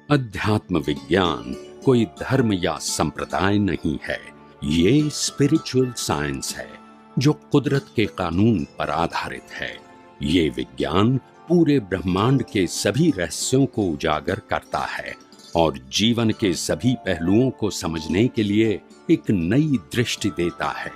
अध्यात्म विज्ञान कोई धर्म या संप्रदाय नहीं है, ये स्पिरिचुअल साइंस है जो कुदरत के कानून पर आधारित है। ये विज्ञान पूरे ब्रह्मांड के सभी रहस्यों को उजागर करता है और जीवन के सभी पहलुओं को समझने के लिए एक नई दृष्टि देता है।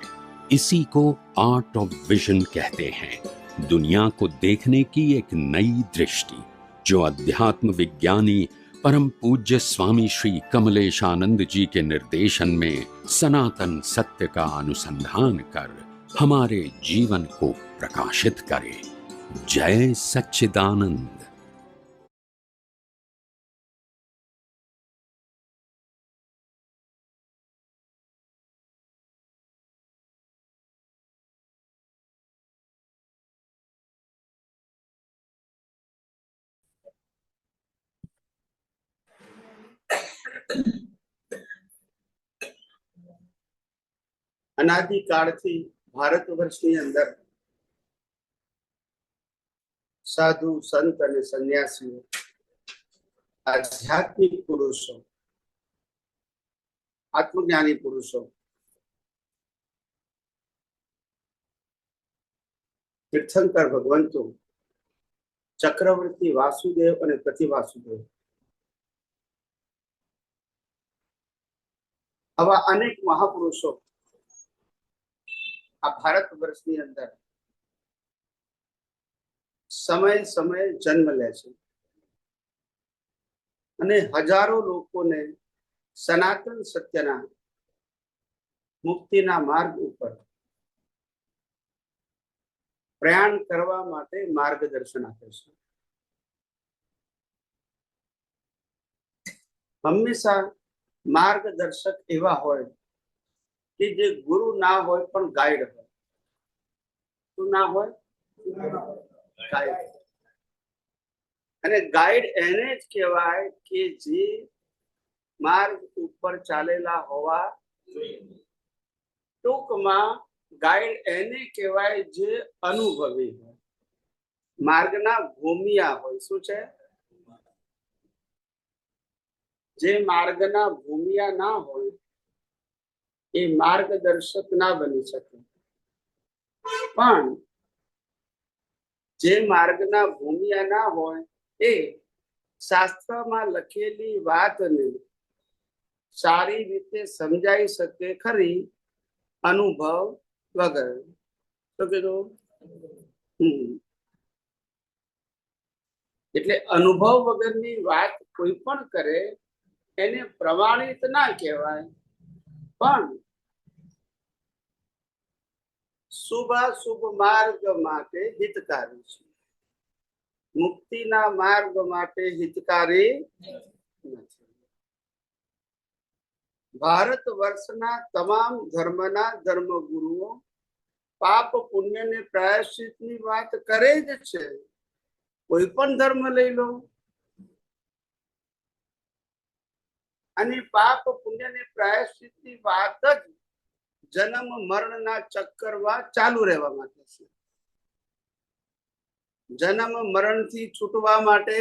इसी को आर्ट ऑफ विजन कहते हैं, दुनिया को देखने की एक नई दृष्टि, जो अध्यात्म विज्ञानी परम पूज्य स्वामी श्री कमलेशानंद जी के निर्देशन में सनातन सत्य का अनुसंधान कर हमारे जीवन को प्रकाशित करे। जय सच्चिदानंद। અનાદિકાળથી ભારતવર્ષની અંદર સાધુ સંત અને સંન્યાસીઓ, આધ્યાત્મિક પુરુષો, આત્મજ્ઞાની પુરુષો તીર્થંકર ભગવંતો ચક્રવર્તી વાસુદેવ અને પ્રતિવાસુદેવ આવા અનેક મહાપુરુષો આ ભારત વર્ષની અંદર સમય સમય જન્મ લે છે અને હજારો લોકોને સનાતન સત્યના મુક્તિના માર્ગ ઉપર પ્રયાણ કરવા માટે માર્ગદર્શન આપે છે। હંમેશા માર્ગદર્શક એવા હોય કે જે ગુરુ ના હોય પણ ગાઈડ હોય। શું ના હોય? ગાઈડ। અને ગાઈડ એને જ કહેવાય કે જે માર્ગ ઉપર ચાલેલા હોવા જોઈએ। ટૂંકમાં ગાઈડ એને કહેવાય જે અનુભવી હોય, માર્ગના ભૂમિયા હોય। શું છે? જે માર્ગના ભૂમિયા ના હોય એ માર્ગદર્શક ના બની શકે, પણ જે માર્ગના ભૂમિયા ના હોય એ શાસ્ત્રમાં લખેલી વાતને સારી રીતે સમજાઈ શકે ખરી, અનુભવ વગર। તો કીધું એટલે અનુભવ વગરની વાત કોઈ પણ કરે એને પ્રમાણિત ના કહેવાય, પણ શુભાશુભ માર્ગ માટે હિતકારી છે, મુક્તિના માર્ગ માટે હિતકારી નથી। ભારત વર્ષના તમામ ધર્મના ધર્મગુરુઓ પાપ પુણ્યને પ્રાયશ્ચિતની વાત કરે જ છે। કોઈ પણ ધર્મ લઈ લો અને પાપ પુણ્યને પ્રાયશ્ચિતની વાત જ જન્મ મરણના ચક્કરમાં ચાલુ રહેવા માટે છે। જન્મ મરણથી છૂટવા માટે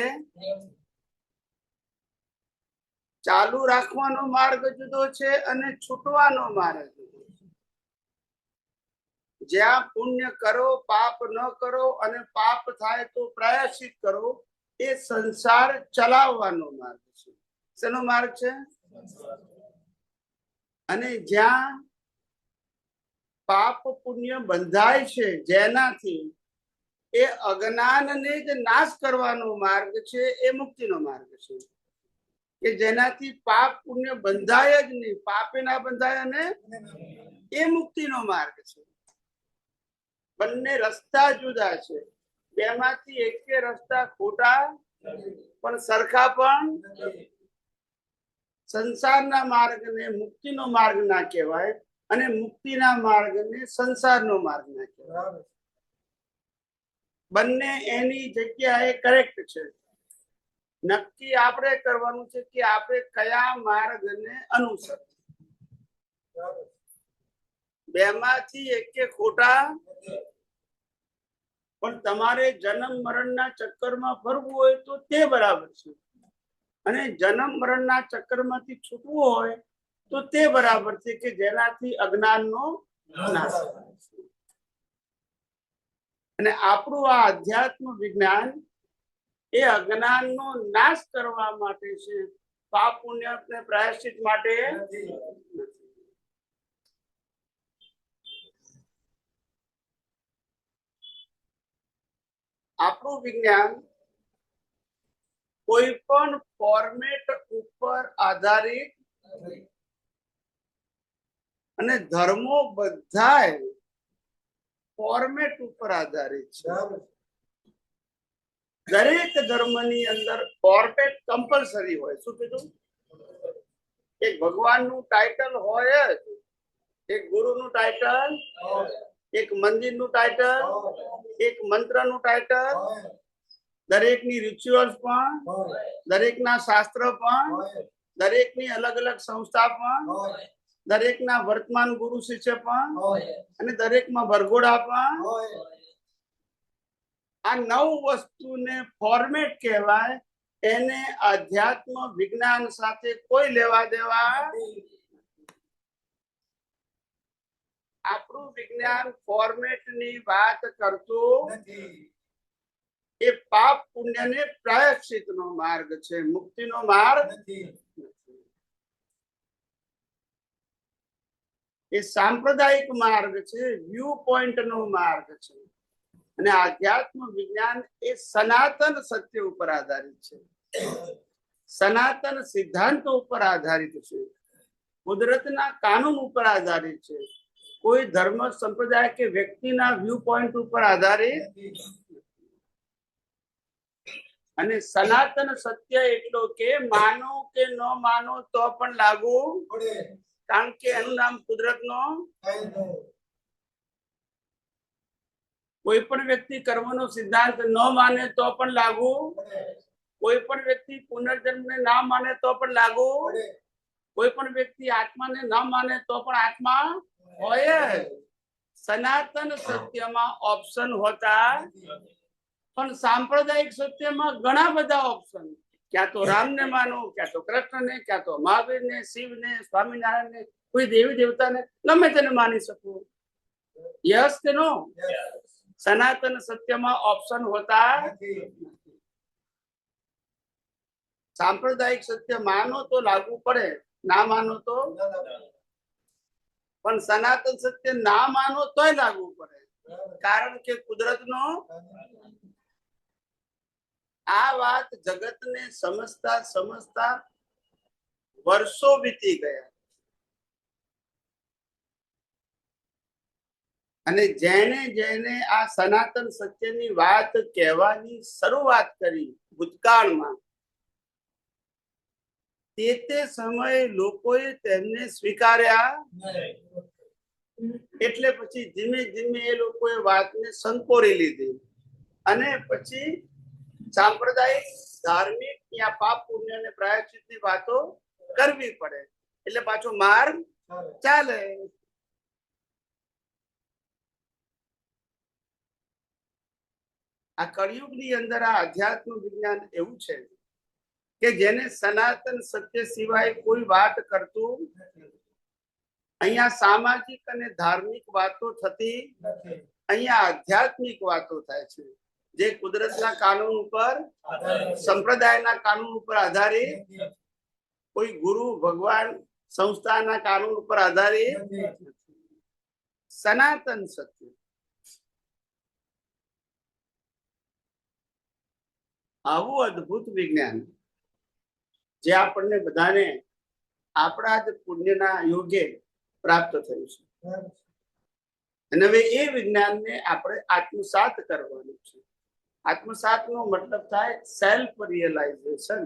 ચાલુ રાખવાનો માર્ગ જુદો છે અને છૂટવાનો માર્ગ જુદો છે। જ્યાં પુણ્ય કરો, પાપ ન કરો અને પાપ થાય તો પ્રાયશ્ચિત કરો, એ સંસાર ચલાવવાનો માર્ગ છે। શેનો માર્ગ છે? અને જ્યાં પાપ પુણ્ય બંધાય છે, જેનાથી એ અજ્ઞાનને જ નાશ કરવાનો માર્ગ છે, એ મુક્તિનો માર્ગ છે। કે જેનાથી પાપ પુણ્ય બંધાય જ નહીં, પાપે ના બંધાય, અને એ મુક્તિનો માર્ગ છે। બંને રસ્તા જુદા છે, બેમાંથી એકે રસ્તા ખોટા પણ સરખા પણ। સંસારના માર્ગને મુક્તિનો માર્ગ ના કહેવાય અને મુક્તિના માર્ગને સંસારનો માર્ગ ના કહેવાય। બંને એની જગ્યાએ કરેક્ટ છે। નક્કી આપણે કરવાનું છે કે આપણે કયા માર્ગને અનુસર। બેમાંથી એકે ખોટા પણ તમારે જન્મ મરણના ચક્કરમાં ફરવું હોય તો તે બરાબર છે, અને જન્મ મરણના ચક્રમાંથી છૂટવું હોય તો તે બરાબર છે કે જેનાથી અજ્ઞાનનો નાશ થાય છે. અને આપણું આ અધ્યાત્મ વિજ્ઞાન એ અજ્ઞાનનો નાશ કરવા માટે છે, પાપ પુણ્ય ને પ્રાયશ્ચિત માટે નથી. આપણું વિજ્ઞાન કોઈ પણ ફોર્મેટ ઉપર આધારિત અને ધર્મો બધાય ફોર્મેટ ઉપર આધારિત છે. દરેક ધર્મની અંદર ફોર્મેટ કમ્પલસરી હોય. શું કીધું? એક ભગવાનનું ટાઇટલ હોય જ, એક ગુરુનું ટાઇટલ, એક મંદિરનું ટાઇટલ, એક મંત્રનું ટાઇટલ, દરેકની રિચ્યુઅલ્સ પણ, દરેકના શાસ્ત્ર પણ, દરેકની અલગ અલગ સંસ્થા પણ, દરેકના વર્તમાન ગુરુ શિષ્ય પણ, અને દરેકમાં વરઘોડા પણ. આ 9 વસ્તુને ફોર્મેટ કહેવાય. એને આધ્યાત્મ વિજ્ઞાન સાથે કોઈ લેવા દેવા. આપણું વિજ્ઞાન ફોર્મેટની વાત કરતું નથી. એ પાપ પુણ્યને પ્રાયશ્ચિતનો માર્ગ છે, મુક્તિનો માર્ગ નથી. એ સાંપ્રદાયિક માર્ગ છે, વ્યૂ પોઈન્ટનો માર્ગ છે. અને આધ્યાત્મ વિજ્ઞાન એ સનાતન સત્ય ઉપર આધારિત છે, સનાતન સિદ્ધાંતો ઉપર આધારિત છે, કુદરતના કાનૂન ઉપર આધારિત છે, કોઈ ધર્મ સંપ્રદાય કે વ્યક્તિના વ્યૂ પોઈન્ટ ઉપર આધારિત. અને સનાતન સત્ય એટલો કે માનો કે ન માનો તો પણ લાગુ પડે, કારણ કે એનું નામ કુદરતનો. કોઈ પણ વ્યક્તિ કર્મનો સિદ્ધાંત ન માને તો પણ લાગુ, કોઈ પણ વ્યક્તિ પુનર્જન્મને ના માને તો પણ લાગુ, કોઈ પણ વ્યક્તિ આત્માને ન માને તો પણ આત્મા હોય. સનાતન સત્યમાં ઓપ્શન હોતા, પણ સાંપ્રદાયિક સત્યમાં ઘણા બધા ઓપ્શન. ક્યાં તો રામને માનો, ક્યાં તો કૃષ્ણને, ક્યાં તો મહાવીરને, શિવને, સ્વામિનારાયણને, કોઈ દેવી દેવતાને, ગમે તેને માની શકું. યસ કે નો? સનાતન સત્યમાં ઓપ્શન હોતા. સાંપ્રદાયિક સત્ય માનો તો લાગુ પડે, ના માનો તો. પણ સનાતન સત્ય ના માનો તોય લાગુ પડે, કારણ કે કુદરતનો. આ વાત જગતને સમજતા સમજતા વર્ષો વીતી ગયા. અને જેને જેને આ સનાતન સત્યની વાત કહેવાની શરૂઆત કરી ભૂતકાળમાં, તે સમયે લોકોએ તેમને સ્વીકાર્યા. એટલે પછી ધીમે ધીમે એ લોકોએ વાતને સંકોરી લીધી. અને પછી સાંપ્રદાયિક, ધાર્મિક યા પાપ પુણ્ય અને પ્રાયશ્ચિતની વાતો કરવી પડે. એટલે પાછો માર્ગ ચાલે. આ કળિયુગની અંદર આ અધ્યાત્મ વિજ્ઞાન એવું છે કે જેને સનાતન સત્ય સિવાય કોઈ વાત કરતું નથી. અહીંયા સામાજિક અને ધાર્મિક વાતો થતી નથી. અહીંયા આધ્યાત્મિક વાતો થાય છે, જે કુદરતના કાનૂન ઉપર, સંપ્રદાયના કાનૂન ઉપર આધારિત, કોઈ ગુરુ ભગવાન સંસ્થાના કાનૂન ઉપર આધારિત. સનાતન સત્ય. આવું અદ્ભુત વિજ્ઞાન જે આપણને બધાને આપણા જ પુણ્યના યોગે પ્રાપ્ત થયું છે. અને હવે એ વિજ્ઞાનને આપણે આત્મસાત કરવાનું છે. આત્મસાતનો મતલબ થાય સેલ્ફ રિયલાઇઝેશન,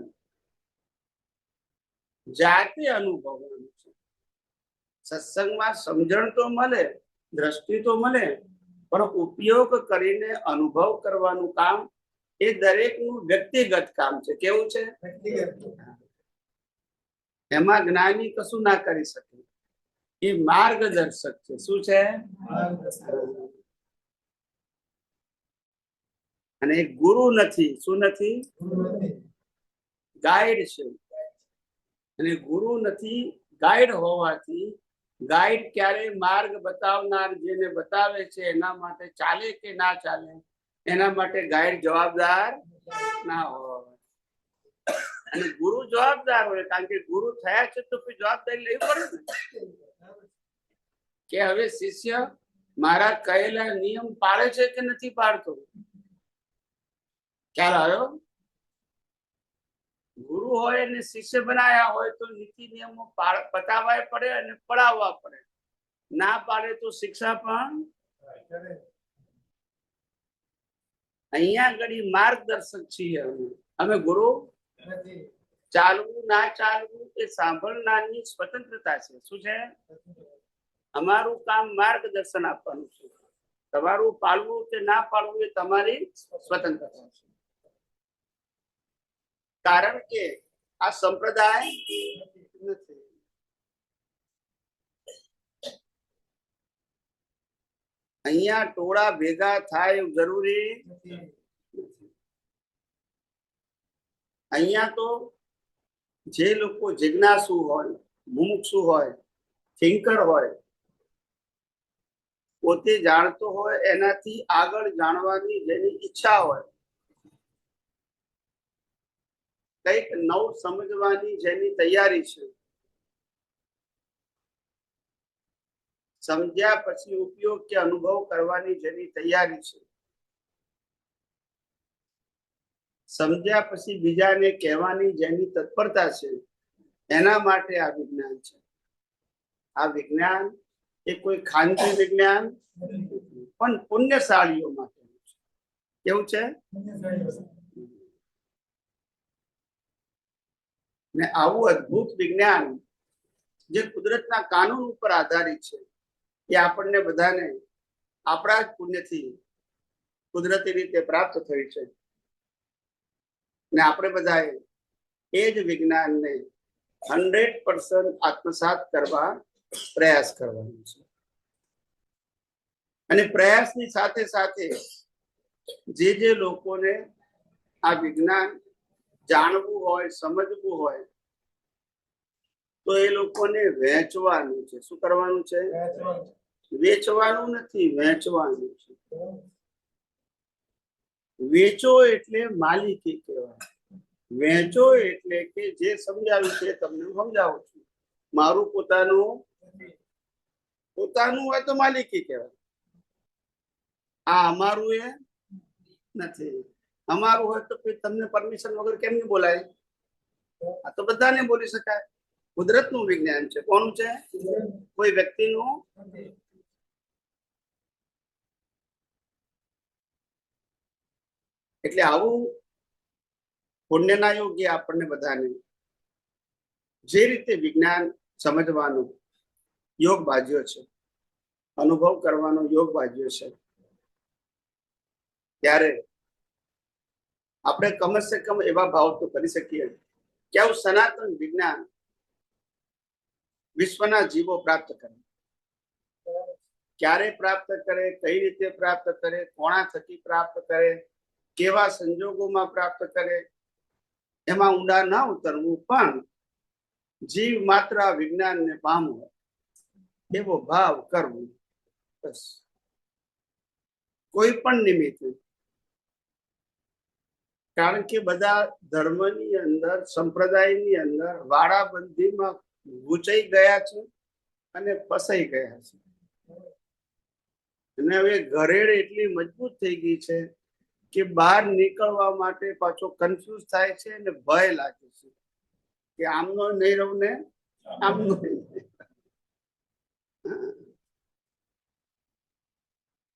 જાતે અનુભવવાનું છે. સત્સંગમાં સમજણ તો મળે, દ્રષ્ટિ તો મળે, પણ ઉપયોગ કરીને અનુભવ કરવાનું કામ એ દરેકનું વ્યક્તિગત કામ છે. કેવું છે? એમાં જ્ઞાની કશું ના કરી શકે. એ માર્ગદર્શક છે. શું છે? અને ગુરુ નથી. શું નથી? ગાઈડ છે, અને ગુરુ નથી. ગાઈડ હોવાથી ગાઈડ ક્યારે માર્ગ બતાવનાર જેને બતાવે છે એના માટે ચાલે કે ના ચાલે એના માટે ગાઈડ જવાબદાર ના હોય, અને ગુરુ જવાબદાર હોય. કારણ કે ગુરુ થયા છે તો કોઈ જવાબદારી લેવી પડે ને, કે હવે શિષ્ય મારા કહેલા નિયમ પાળે છે કે નથી પાળતો. ખ્યાલ આવ્યો? ગુરુ હોય અને શિષ્ય બનાયા હોય તો નીતિ નિયમો બતાવવા પડે અને પડાવવા પડે. ના પાડે તો શિક્ષા પણ. અહીંયા આગળ માર્ગદર્શક છીએ અમે ગુરુ. ચાલવું ના ચાલવું એ સાંભળનારની સ્વતંત્રતા છે. શું છે? અમારું કામ માર્ગદર્શન આપવાનું છે. તમારું પાળવું કે ના પાળવું એ તમારી સ્વતંત્રતા છે. કારણ કે આ સંપ્રદાય નથી. અહીંયા ટોળા ભેગા થાય જરૂરી નથી. અહીંયા તો જે લોકો જિજ્ઞાસુ હોય, મુમુક્ષુ હોય, થિંકર હોય, પોતે જાણતો હોય, એનાથી આગળ જાણવાની જેની ઈચ્છા હોય, કઈક નવું સમજવાની જેની તૈયારી છે, સમજ્યા પછી ઉપયોગ કે અનુભવ કરવાની જેની તૈયારી છે, સમજ્યા પછી બીજાને કહેવાની જેની તત્પરતા છે, એના માટે આ વિજ્ઞાન છે. આ વિજ્ઞાન એ કોઈ ખાનગી વિજ્ઞાન પણ પુણ્યશાળીઓ માટે છે. કેવું છે? ને આવું અદ્ભુત વિજ્ઞાન જે કુદરતના કાનૂન ઉપર આધારિત છે એ આપણને બધાને આપણા જ પુણ્યથી કુદરતી રીતે પ્રાપ્ત થયું છે. ને આપણે બધાએ એ જ વિજ્ઞાનને 100% આત્મસાત કરવા પ્રયાસ કરવાનો છે. અને પ્રયાસની સાથે સાથે જે લોકોને આ વિજ્ઞાન જાણવું હોય, સમજવું હોય, તો એ લોકોને વહેંચવાનું છે. શું કરવાનું છે? વેચવાનું નથી, વહેંચવાનું છે. વેચો એટલે માલિકી કહેવાય. વહેંચો એટલે કે જે સમજાવ્યું છે તમને સમજાવું છું. મારું પોતાનું હોય તો માલિકી કહેવાય. આ અમારું એ નથી. અમારું હોય તો તમને પરમિશન વગર કેમ નહીં બોલાય? આ તો બધાને બોલી શકાય. કુદરતનું વિજ્ઞાન છે. કોનું છે? કોઈ વ્યક્તિનું. એટલે આવું પુણ્યના યોગ્ય આપણને બધાને જે રીતે વિજ્ઞાન સમજવાનો યોગ બાજ્યો છે, અનુભવ કરવાનો યોગ બાજ્યો છે, ત્યારે આપણે કમસે કમ એવા ભાવ તો કરી શકીએ કે આવું સનાતન વિજ્ઞાન વિશ્વના જીવો પ્રાપ્ત કરે. ક્યારે પ્રાપ્ત કરે, કઈ રીતે પ્રાપ્ત કરે, કોણા થકી પ્રાપ્ત કરે, કેવા સંજોગોમાં પ્રાપ્ત કરે, એમાં ઊંડા ના ઉતરવું, પણ જીવ માત્ર વિજ્ઞાનને પામવું એવો ભાવ કરવો. બસ. કોઈ પણ નિમિત્તે. કારણ કે બધા ધર્મની અંદર, સંપ્રદાયની અંદર વાડાબંધીમાં ગૂંચાઈ ગયા છે અને ફસાઈ ગયા છે. અને હવે ઘરેડ એટલી મજબૂત થઈ ગઈ છે કે બહાર નીકળવા માટે પાછો કન્ફ્યુઝ થાય છે અને ભય લાગે છે કે આમનો નહીં રહું ને આમનો.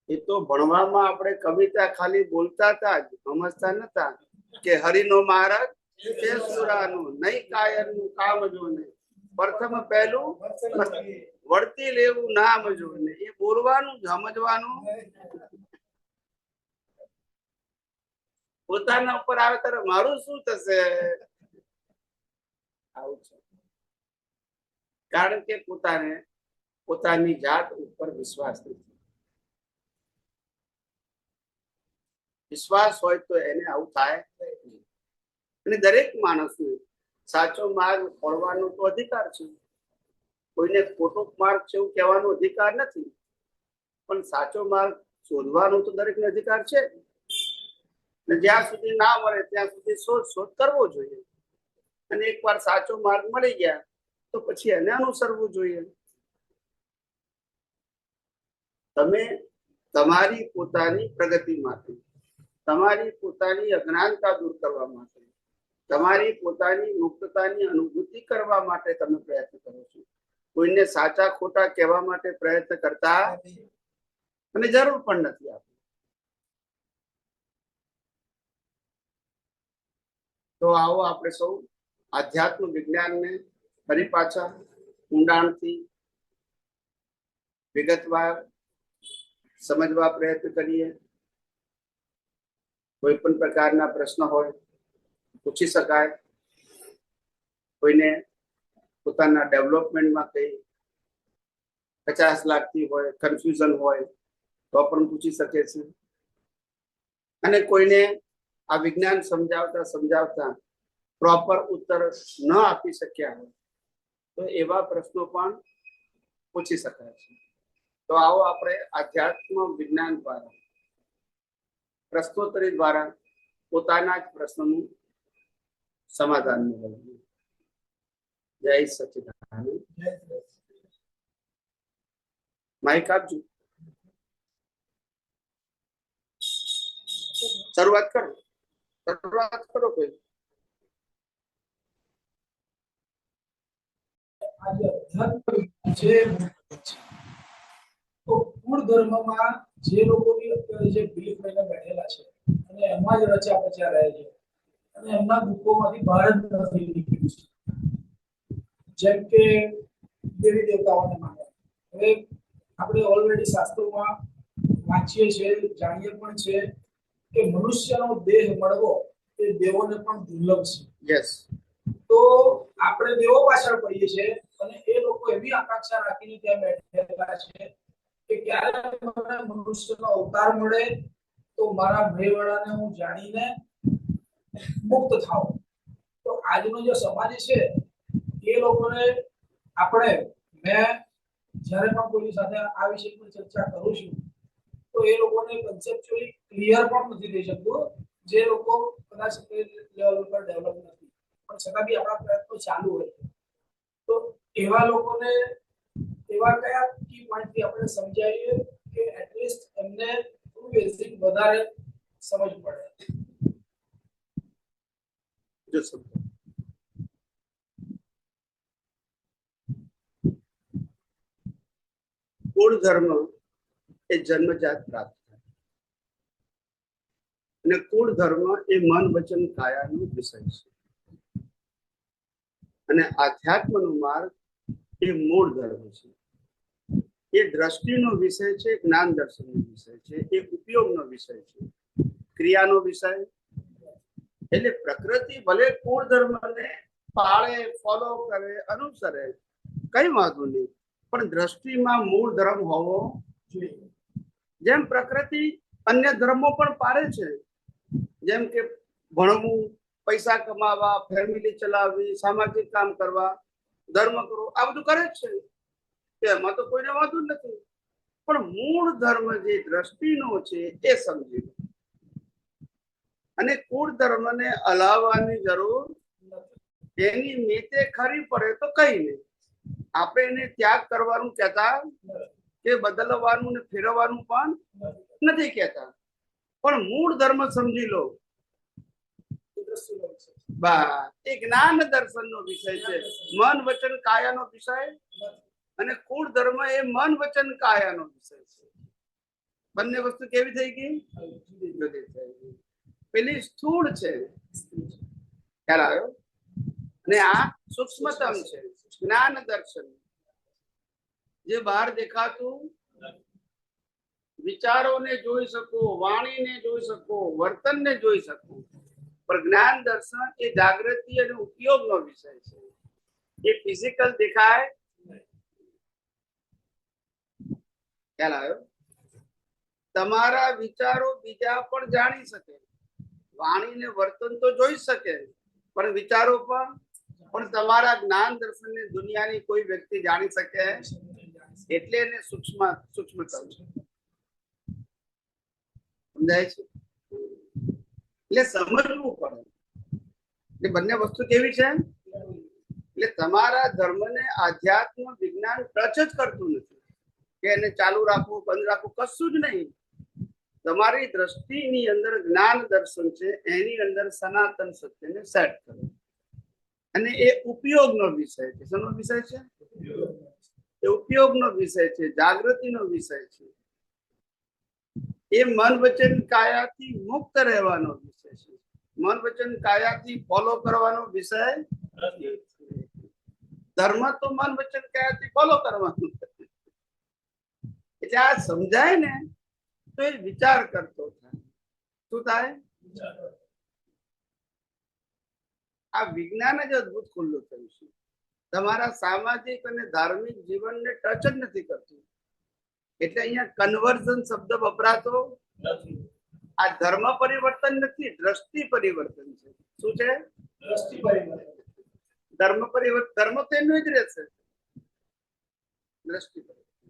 એ તો ભણવામાં આપણે કવિતા ખાલી બોલતા હતા, સમજતા નતા કે હરિનો મહારાજ છે સુરાનું, નહીં કાયરનું કામ જો ને, પ્રથમ પહેલું વર્તી લેવું નામ જો ને. એ બોલવાનું, સમજવાનું. પોતાના ઉપર આવે ત્યારે મારું શું થશે? આવું છે. કારણ કે પોતાની જાત ઉપર વિશ્વાસ નથી. વિશ્વાસ હોય તો એને આવું થાય નહીં. અને દરેક માણસને સાચો માર્ગ ફળવાનો તો અધિકાર છે. કોઈને ખોટો માર્ગ છે એવું કહેવાનો અધિકાર નથી, પણ સાચો માર્ગ શોધવાનો તો દરેકને અધિકાર છે. અને જ્યાં સુધી ના મળે ત્યાં સુધી શોધ કરવો જોઈએ. અને એકવાર સાચો માર્ગ મળી ગયા તો પછી એને અનુસરવું જોઈએ. તમે તમારી પોતાની પ્રગતિ માટે, તમારી પોતાની અજ્ઞાનતા દૂર કરવા માટે, તમારી પોતાની મુક્તતાની અનુભૂતિ કરવા માટે તમે પ્રયત્ન કરો છો. કોઈને સાચા ખોટા કહેવા માટે પ્રયત્ન કરતા અને જરૂર પણ નથી. તો આવો આપણે સૌ આધ્યાત્મ વિજ્ઞાનને ફરી પાછા ઊંડાણથી વિગતવાર સમજવા પ્રયત્ન કરીએ. કોઈ પણ પ્રકારના પ્રશ્ન હોય પૂછી શકાય. કોઈને પોતાના ડેવલપમેન્ટમાં કઈ કચાશ લાગતી હોય, કન્ફ્યુઝન હોય તો પણ પૂછી શકે છે. અને કોઈને આ વિજ્ઞાન સમજાવતા પ્રોપર ઉત્તર ન આપી શક્યા હોય તો એવા પ્રશ્નો પણ પૂછી શકાય છે. તો આવો આપણે આધ્યાત્મ વિજ્ઞાન દ્વારા, પ્રશ્નોત્તરી દ્વારા પોતાના જ પ્રશ્નોનું સમાધાન મેળવીએ. જય સચ્ચિદાનંદ. માઇક આપજો. શરૂઆત કરો કોઈ. આજે અધ્યાત્મ જે તો કુળ ધર્મમાં જે લોકોની અત્યારે જે બિલીફ લઈને બેઠેલા છે અને એમાં જ રચ્યા પચ્યા રહે છે અને એમના દુઃખોમાંથી બહાર જ નથી નીકળ્યું છે. જેમ કે દેવી દેવતાઓને માને. હવે આપણે ઓલરેડી શાસ્ત્રોમાં વાંચીએ છીએ, જાણીએ પણ છે કે મનુષ્યનો દેહ મળવો એ દેવોને પણ દુર્લભ છે. યસ. તો આપણે દેવો પાછળ પડીએ છીએ અને એ લોકો એવી આકાંક્ષા રાખીને ત્યાં બેઠેલા છે કે ક્યારે મને મનુષ્યનો અવતાર મળે તો મારા ભયવાળાને હું જાણીને મુક્ત થાઉં. તો આજનો જે સમાજ છે એ લોકોને મેં જ્યારે પણ કોઈની સાથે આ વિષય પર ચર્ચા કરું છું તો એ લોકોને કન્સેપ્ચ્યુઅલી ક્લિયર પણ નથી થઈ શકતું. જે લોકો કદાચ લેવલ પર ડેવલપ નથી પણ છતાં બી આપણા પ્રયત્નો ચાલુ હોય. તો એવા લોકોને એવા કયા કી પોઈન્ટથી આપણે સમજાવીએ કે એટલીસ્ટ એમને થોડું બેઝિક વધારે સમજ પડે. કુળ ધર્મ એ જન્મજાત પ્રાપ્ત થાય અને કુળ ધર્મ એ મન વચન કાયાનો વિષય છે અને આધ્યાત્મનો માર્ગ એ મૂળ ધર્મ છે. એ દ્રષ્ટિનો વિષય છે, જ્ઞાન દર્શનનો વિષય છે, એ ઉપયોગનો વિષય છે, ક્રિયાનો વિષય. એટલે પ્રકૃતિ ભલે કુળ ધર્મને પાળે, ફોલો કરે, અનુસરે, કઈ વાંધો નહીં, પણ દ્રષ્ટિમાં મૂળ ધર્મ હોવો જોઈએ. જેમ પ્રકૃતિ અન્ય ધર્મો પણ પાળે છે, જેમ કે ભણવું, પૈસા કમાવા, ફેમિલી ચલાવવી, સામાજિક કામ કરવા, ધર્મ કરવો, આ બધું કરે જ છે. એમાં તો કોઈને વાંધો નથી, પણ મૂળ ધર્મ જે દ્રષ્ટિનો છે એ સમજી લો. અને કુળ ધર્મને હલાવવાની જરૂર નથી. એની નીચે ખરી પડે તો કઈ નહીં. આપણે એને ત્યાગ કરવાનું કહેતા કે બદલવાનું ને ફેરવવાનું પણ નથી કહેતા, પણ મૂળ ધર્મ સમજી લો. એ જ્ઞાન દર્શનનો વિષય છે, મન વચન કાયાનો વિષય. અને કુળ ધર્મ એ મન વચન કાયાનો વિષય છે. બંને વસ્તુ કેવી થઈ ગઈ? જુદી થઈ ગઈ. પેલી સ્થૂળ છે, ખ્યાલ આવ્યો, અને આ સૂક્ષ્મતમ છે, જ્ઞાન દર્શન. જે બહાર દેખાતું વિચારોને જોઈ શકો, વાણીને જોઈ શકો, વર્તનને જોઈ શકો, પણ જ્ઞાન દર્શન એ જાગૃતિ અને ઉપયોગનો વિષય છે. એ ફિઝિકલ દેખાય. ખ્યાલ આવ્યો? તમારા વિચારો બીજા પણ જાણી શકે, વાણીને વર્તન તો જોઈ શકે, પણ વિચારો પણ તમારા જ્ઞાન દર્શનને દુનિયાની કોઈ વ્યક્તિ જાણી શકે એટલે એને સૂક્ષ્મ કહું છું. સમજાય છે? એટલે સમજવું પડે. એટલે બંને વસ્તુ કેવી છે? એટલે તમારા ધર્મને આધ્યાત્મ વિજ્ઞાન ટચ જ કરતું નથી કે એને ચાલુ રાખવું, બંધ રાખવું, કશું જ નહીં. તમારી દ્રષ્ટિની અંદર જ્ઞાન દર્શન છે, એની અંદર સનાતન સત્યને સેટ કરો. અને એ ઉપયોગનો વિષય છે. શેનો વિષય છે? એ ઉપયોગનો વિષય છે, જાગૃતિનો વિષય છે. એ મન વચન કાયાથી મુક્ત રહેવાનો વિષય છે. મન વચન કાયાથી ફોલો કરવાનો વિષય. ધર્મ તો મન વચન કાયાથી ફોલો કરવાનું. એટલે આ સમજાય ને તો એ વિચાર કરતો થાય. શું થાય? આ વિજ્ઞાન જ અદભુત ખુલ્લું થયું છે. તમારા સામાજિક અને ધાર્મિક જીવનને ટચ જ નથી કરતું. એટલે અહીંયા કન્વર્ઝન શબ્દ વપરાતો નથી. આ ધર્મ પરિવર્તન નથી, દ્રષ્ટિ પરિવર્તન છે. શું છે? દ્રષ્ટિ પરિવર્તન. ધર્મ પરિવર્તન, ધર્મ તો એનું જ રહેશે. દ્રષ્ટિ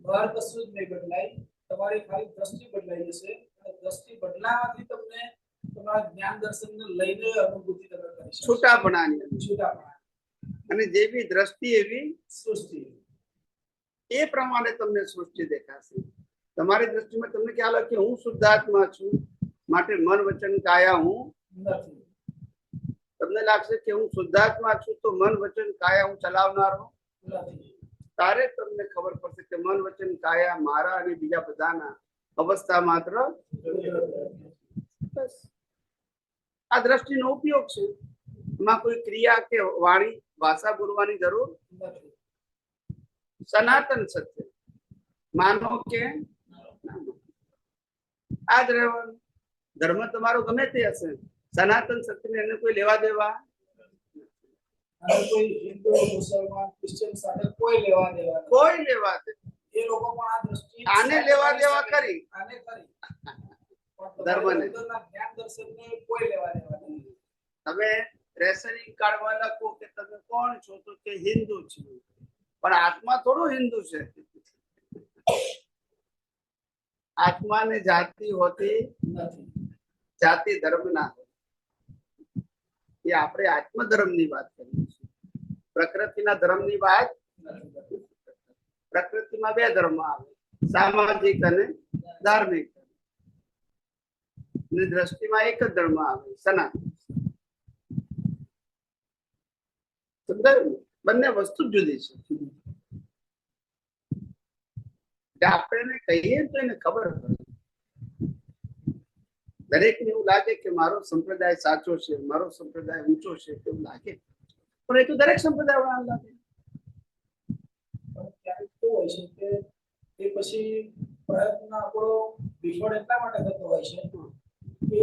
બહાર કશું જ નહીં બદલાય, તમારી ખાલી દ્રષ્ટિ બદલાઈ જશે. અને દ્રષ્ટિ બદલાવાથી તમને તમારા જ્ઞાન દર્શનને લઈને અનુભૂતિ તમે કરી શકશો. છૂટાપણાની. અને જેવી દ્રષ્ટિ એવી સૃષ્ટિ. એ પ્રમાણે તમને સૃષ્ટિ દેખાશે. તમારી દ્રષ્ટિમાં તમને ખ્યાલ આવે કે હું શુદ્ધાત્મા છું, માટે મન વચન કાયા હું નથી. તમને લાગશે કે હું શુદ્ધાત્મા છું તો મન વચન કાયા હું ચલાવનારો નથી. તારે તમને ખબર પડશે કે મન વચન કાયા મારા અને બીજા બધાના અવસ્થા માત્ર. બસ આ દ્રષ્ટિનો ઉપયોગ છે. એમાં કોઈ ક્રિયા કે વાણી ભાષા બોલવાની જરૂર નથી. સનાતન સત્ય માનો કે આ જ રહેવાનું. ધર્મ તમારો ગમે તે હશે, સનાતન સત્યને એને કોઈ લેવા દેવા. અને કોઈ હિન્દુ, મુસલમાન, ક્રિશ્ચિયન સાથે કોઈ લેવા દેવા નથી. કોઈ લેવા દે. એ લોકો પણ આ દ્રષ્ટિ આને લેવા દેવા કરી. આને કરી ધર્મને. જ્ઞાન દર્શનને કોઈ લેવા દેવા નથી. તમે રેશનિંગ કાર્ડમાં લખો કે તમે કોણ છો તો કે હિન્દુ છો, પણ આત્મા થોડો હિન્દુ છે. આત્માને જાતિ હોતી નથી. જાતિ ધર્મ ના હોય. એ આપણે આત્મધર્મની વાત કરીએ છીએ. પ્રકૃતિના ધર્મની વાત. પ્રકૃતિમાં બે ધર્મ આવે, સામાજિક અને ધાર્મિક. અને દ્રષ્ટિમાં એક જ ધર્મ આવે, સનાતન. સમજાયું? બંને વસ્તુ જુદી છે. આપણે કહીએ તો એને ખબર પડે. દરેકને એવું લાગે કે મારો સંપ્રદાય સાચો છે, મારો સંપ્રદાય ઊંચો છે, એવું લાગે. પણ એ તો દરેક સંપ્રદાય વાળા લાગે. ક્યારેક શું હોય છે કે એ પછી પ્રયત્ન આપણો વિફળ એટલા માટે થતો હોય છે કે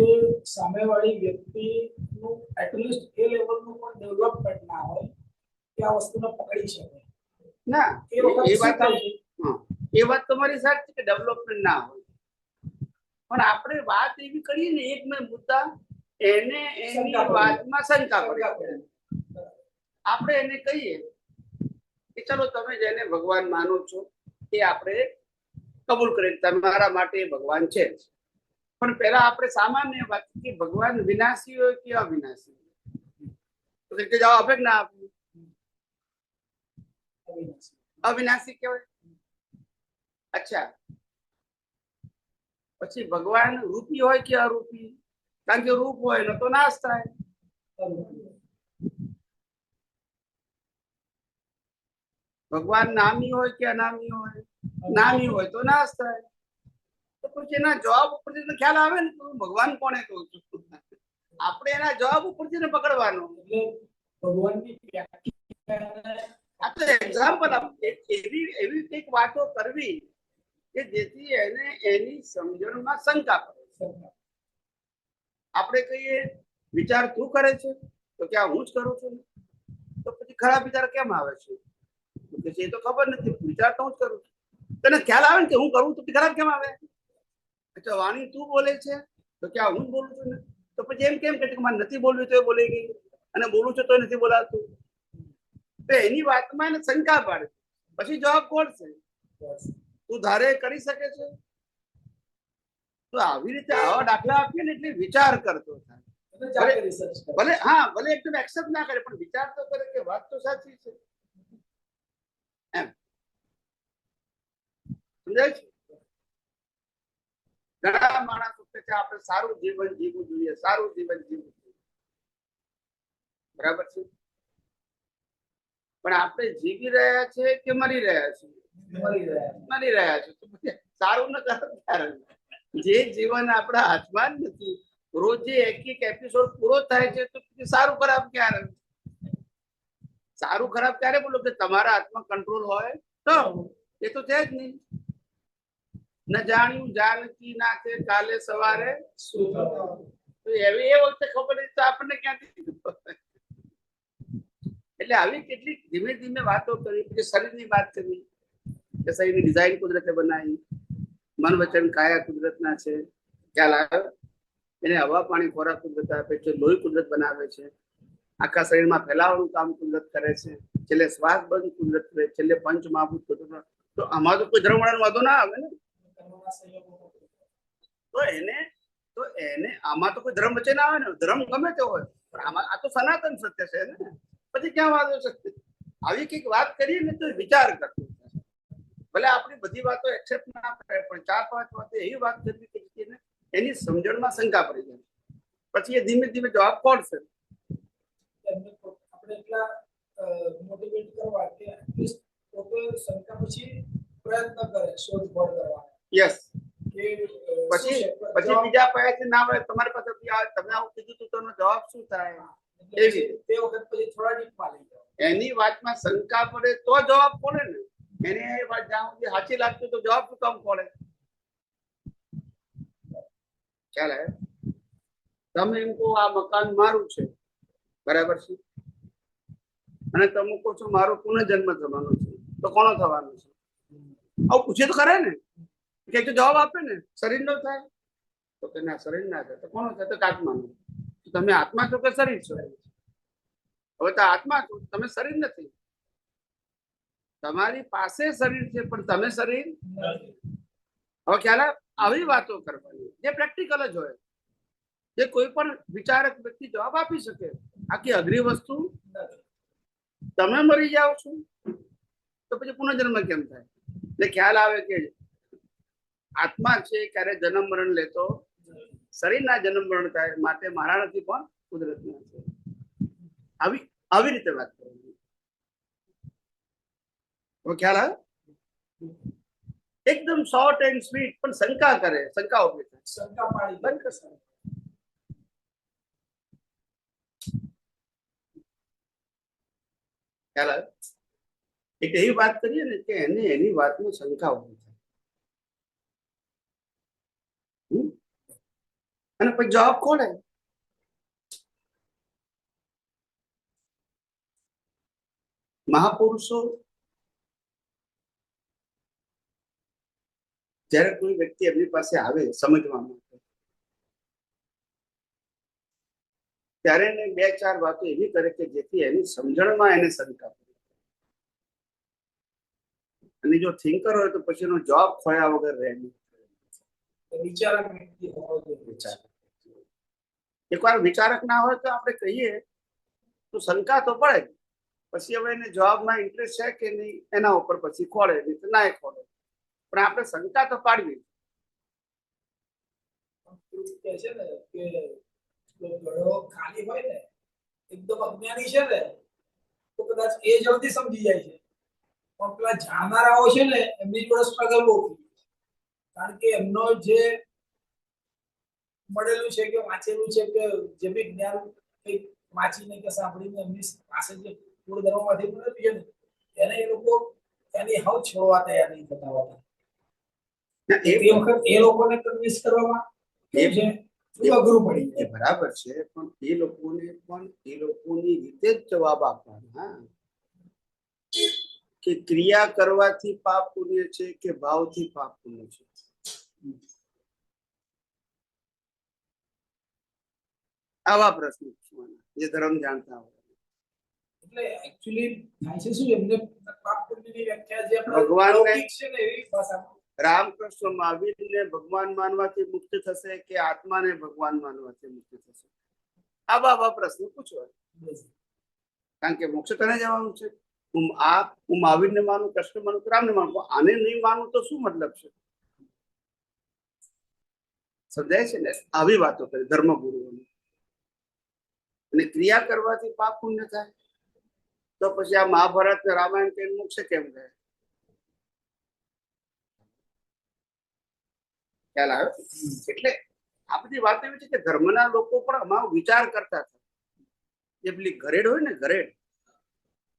સામેવાળી વ્યક્તિનું એટલીસ્ટ એ લેવલનું પણ ડેવલપમેન્ટ ના હોય કે આ વસ્તુને પકડી શકે. ના, એ વખત એ વાત શું થાય છે? એ વાત તમારી સાચી કે ડેવલપમેન્ટ ના હોય. પણ આપણે વાત એવી કરીએ ને એક મેં મુદ્દા એને એની વાતમાં શંકા પડે. આપણે એને કહીએ કે ચલો તમે જેને ભગવાન માનો છો એ આપણે કબૂલ કરીએ, તમારા માટે ભગવાન છે. પણ પહેલા આપણે સામાન્ય વાત કે ભગવાન વિનાશી હોય કે અવિનાશી? તો કે જવાબ આપે ના આપે. અવિનાશી કહેવાય. અચ્છા, પછી ભગવાન રૂપી હોય કે અરૂપી? કારણ કે રૂપ હોય ને તો નાશ થાય. ભગવાન નામી હોય કે અનામી હોય? નામી હોય તો નાશ થાય. તો પછી એના જવાબ ઉપરથી ખ્યાલ આવે ને તો ભગવાન કોને કહું છું. આપણે એના જવાબ ઉપરથી ને પકડવાનો. એટલે ભગવાનની વ્યાખ્યા આ તો એક્ઝામ્પલ એવી કંઈક વાતો કરવી કે જેથી એને એની સમજણમાં શંકા પડે. આપણે કહીએ વિચાર તું કરે છે તો ક્યાં હું જ કરું છું, તો પછી ખરાબ વિચાર કેમ આવે છે? એ તો ખબર નથી, વિચાર તો હું જ કરું છું. તને ખ્યાલ આવે ને કે હું કરું તો ખરાબ કેમ આવે? અચ્છા, વાણી તું બોલે છે તો ક્યાં હું જ બોલું છું ને? તો પછી એમ કેમ કે મારે નથી બોલવી તો એ બોલી ગઈ. અને બોલું છું તો નથી બોલાતું, તો એની વાતમાં એને શંકા પાડે, પછી જવાબ કોણ છે? તું ધારે કરી શકે છે? તો આવી રીતે આવા દાખલા આપીએ ને એટલે વિચાર કરતો થાય. ભલે હા ભલે એકદમ એક્સેપ્ટ ના કરે પણ વિચાર તો કરે કે વાત તો સાચી છે એમ. સમજાય છે? ઘણા માણસો કે આપણે સારું જીવન જીવવું જોઈએ, સારું જીવન જીવવું જોઈએ, બરાબર છે, પણ આપણે જીવી રહ્યા છે કે મરી રહ્યા છે? મરી રહ્યા છે. તો પછી સારું ન કરે. જે જીવન આપણા હાથમાં જ નથી, રોજ એક એક એપિસોડ પૂરો થાય છે, તો સારું ખરાબ ક્યારે? સારું ખરાબ ક્યારે બોલો કે તમારા હાથમાં કંટ્રોલ હોય તો? એ તો છે જ નહીં. ન જાણ્યું જાનકી નાથે કાલે સવારે શું થવાનું, તો એવી એ વખતે ખબર તો આપણને ક્યાંથી? એટલે આવી કેટલીક ધીમે ધીમે વાતો કરી. પછી શરીરની વાત કરી કે શરીરની ડિઝાઇન કુદરતે બનાવી, મન વચન કાયા કુદરતના છે, ખ્યાલ આવ્યો? એને હવા પાણી ખોરાક કુદરત આપે છે, લોહી કુદરત બનાવે છે, આખા શરીરમાં ફેલાવાનું કામ કુદરત કરે છે, છેલ્લે શ્વાસ બંધ કુદરત કરે, છેલ્લે પંચ મહાભૂત કુદરત. તો આમાં તો કોઈ ધર્મ વાંધો ના આવે ને. તો એને આમાં તો કોઈ ધર્મ વચ્ચે ના આવે ને. ધર્મ ગમે તે હોય પણ આમાં આ તો સનાતન સત્ય છે ને, પછી ક્યાં વાંધો છે? આવી કઈક વાત કરીએ ને તો વિચાર કરતો. ભલે આપણી બધી વાતો એક્સેપ્ટ ના કરે પણ 4-5 વાતો એવી વાત કરવી કે એની સમજણમાં શંકા પડી જાય, પછી એ ધીમે ધીમે જવાબ કોડશે. આપણે એટલા મોટિવેટ કરવા કે એટલીસ્ટ પોતે શંકા પછી પ્રયત્ન કરે શોધખોળ કરવાનો. યસ. પછી બીજા પાસેથી ના હોય, તમારી પાસે તમે આવું કીધું તો તેનો જવાબ શું થાય? એવી તે વખત પછી થોડા ડીપમાં લઈ જાઓ. એની વાતમાં શંકા પડે તો જવાબ પડે ને. એને એ વાત જ્યાં સુધી સાચી લાગતું તો જવાબ શું કામ પડે? ખ્યાલ આવે? તમે એમ કહો આ મકાન મારું છે, બરાબર છે, અને તમે કહો છો મારો પુનઃજન્મ થવાનો છે, તો કોનો થવાનો છે? આવું પૂછે તો ખરા ને, કે જવાબ આપે ને. શરીર નો થાય તો કે ના, શરીર ના થાય તો કોનો થાય? તો આત્માનો. તમે આત્મા છો કે શરીર છો? હવે તો આત્મા છો, તમે શરીર નથી. તમારી પાસે શરીર છે પણ તમે શરીર નથી. હવે ખ્યાલ આવી વાતો કરવાની જે પ્રેક્ટિકલ જ હોય, જે કોઈ પણ વિચારક વ્યક્તિ જવાબ આપી શકે. આખી અઘરી વસ્તુ. તમે મરી જાઓ છો તો પછી પુનર્જન્મ કેમ થાય? એટલે ખ્યાલ આવે કે આત્મા છે ક્યારે જન્મ મરણ લેતો, શરીરના જન્મ મરણ થાય, માટે મારા નથી પણ કુદરતના છે. આવી રીતે વાત કરવાની. ખ્યાલ આવે? એકદમ શોર્ટ એન્ડ સ્વીટ, પણ શંકા કરે, શંકા ઉભી થાય, શંકા પાડી બંધ કરશે. ખ્યાલ આવે? એક એવી વાત કરીએ ને કે એને એની વાતમાં શંકા ઉભી થાય અને પછી જવાબ ખોલે. મહાપુરુષો જયારે કોઈ વ્યક્તિ એમની પાસે આવે સમજવા માટે, ત્યારે એને 2-4 વાતો એવી કરે કે જેથી એની સમજણમાં એને શંકા પડે. અને જો થિંકર હોય તો પછી એનો જવાબ ખોયા વગર રહે નહીં. એકવાર વિચારક ના હોય તો આપણે કહીએ તો શંકા તો પડે. પછી હવે એને જવાબમાં ઇન્ટરેસ્ટ છે કે નહીં એના ઉપર પછી ખોળે, નહીં તો ના ખોળે, પણ આપણે શંકા તો પાડવી. કે છે ને કે ઘડો ખાલી હોય ને, એકદમ અજ્ઞાની છે ને તો કદાચ એ જલ્દી સમજી જાય છે, પણ પેલા જાણનારાઓ છે ને એમની જોડે સ્ટ્રગલ બહુ થઈ જાય. કારણ કે એમનો જે મળેલું છે કે વાંચેલું છે કે જે બી જ્ઞાન કંઈક વાંચીને કે સાંભળીને એમની પાસે જે મૂળ ધર્મમાંથી મળેલું છે ને, એને એ લોકો એની હવ છોડવા તૈયાર નહીં થતા હોતા. એ વખત એ લોકોને કન્વિન્સ કરવામાં અઘરું પડી જાય. બરાબર છે, પણ એ લોકોને પણ એ લોકોની રીતે જ જવાબ આપવાનો. હા, કે ક્રિયા કરવાથી પાપ પુણ્ય છે કે ભાવથી પાપ પુણ્ય છે. આવા પ્રશ્નો પૂછવાના જે ધર્મ જાણતા હોય. એટલે એકચ્યુઅલી થાય છે શું એમને પાપ પુણ્યની વ્યાખ્યા જે આપણે ભગવાનને- લૌકિક છે ને એવી ભાષામાં રામકૃષ્ણ મહાવીરને ભગવાન માનવાથી મુક્ત થશે કે આત્માને ભગવાન માનવાથી મુક્ત થશે? આવા પ્રશ્નો પૂછવા. કારણ કે મોક્ષ તને જવાનું છે. હું મહાવીરને માનું, કૃષ્ણ માનું, રામને માનું, આને નહીં માનું તો શું મતલબ છે? સમજાય છે ને? આવી વાતો કરે ધર્મગુરુઓની. અને ક્રિયા કરવાથી પાપ પુણ્ય થાય તો પછી આ મહાભારત ને રામાયણ કે મોક્ષ કેમ થાય? ખ્યાલ આવે? એટલે આ બધી વાત એવી છે કે ધર્મના લોકો પણ આમાં વિચાર કરતા હતા. જે પેલી ઘરેડ હોય ને, ઘરેડ,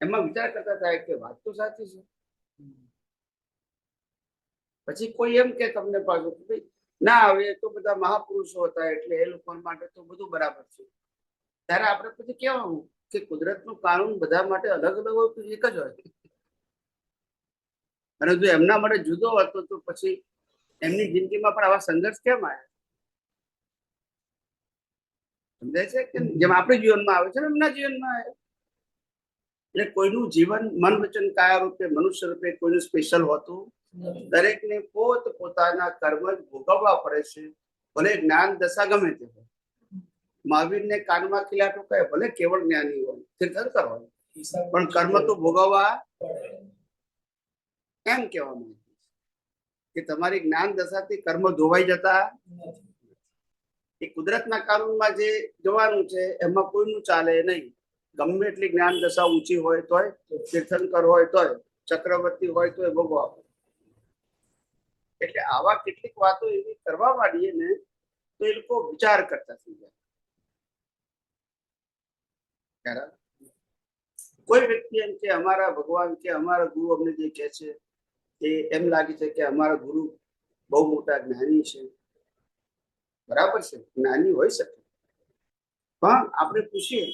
એમાં વિચાર કરતા હતા કે વાત તો સાચી છે. પછી કોઈ એમ કે તમને પાછું કે ભાઈ ના, હવે એ તો બધા મહાપુરુષો હતા એટલે એ લોકો માટે તો બધું બરાબર છે. ત્યારે આપણે પછી કહેવાનું કે કુદરતનું કાનૂન બધા માટે અલગ અલગ હોય તો એક જ હોય. અને જો એમના માટે જુદો હતો તો પછી એમની જિંદગીમાં પણ આવા સંઘર્ષ કેમ આવ્યા? સમજાય છે કે જેમ આપણા જીવનમાં આવે છે એમના જીવનમાં આવે. એટલે કોઈનું જીવન મન વચન કાયા રૂપે મનુષ્ય રૂપે કોઈનું સ્પેશિયલ હોતું દરેકને પોતાના કર્મ જ ભોગવવા પડે છે. ભલે જ્ઞાન દશા ગમે તે હોય. મહાવીરને કાનમાં ખીલા ઠોકાય, ભલે કેવળ જ્ઞાની હોય, તીર્થંકર હોય, પણ કર્મ તો ભોગવવા એમ કહેવામાં કે તમારી જ્ઞાન દશાથી કર્મ ધોવાઈ જતા. એ કુદરતના કાનૂનમાં જે જવાનું છે એમાં કોઈનું ચાલે નહીં. ગમે એટલી જ્ઞાન દશા ઊંચી હોય તોય, તીર્થંકર હોય તોય, ચક્રવર્તી હોય તોય ભોગવા. એટલે આવા કેટલીક વાતો એવી કરવા માંડીએ ને તો એ લોકો વિચાર કરતા થઈ જાય. કોઈ વ્યક્તિ એમ કે અમારા ભગવાન કે અમારા ગુરુ અમને જે કહે છે એ એમ લાગે છે કે અમારા ગુરુ બહુ મોટા જ્ઞાની છે. બરાબર છે, જ્ઞાની હોઈ શકે, પણ આપણે પૂછીએ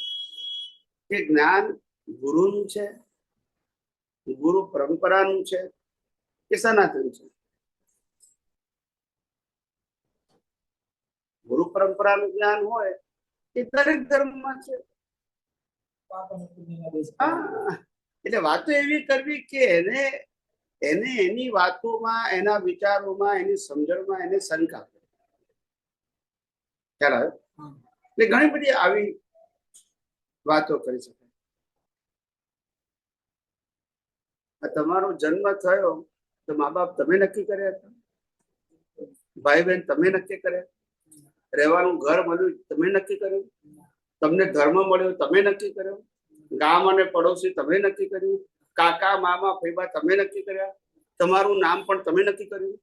કે જ્ઞાન ગુરુનું છે, ગુરુ પરંપરાનું છે કે સનાતન છે? ગુરુ પરંપરાનું જ્ઞાન હોય એ દરેક ધર્મમાં છે. એટલે વાતો એવી કરવી કે એને એની વાતોમાં, એના વિચારોમાં, એની સમજણમાં એને શંકા કરે. ખ્યાલ આવે? એટલે ઘણી બધી આવી વાતો કરી શકાય. તમારો જન્મ થયો તો મા બાપ તમે નક્કી કર્યા હતા? ભાઈ બહેન તમે નક્કી કર્યા? રહેવાનું ઘર મળ્યું તમે નક્કી કર્યું? તમને ધર્મ મળ્યો તમે નક્કી કર્યો? ગામ અને પડોશી તમે નક્કી કર્યું? કાકા મામા ફૈબા તમે નક્કી કર્યા? તમારું નામ પણ તમે નક્કી કર્યું?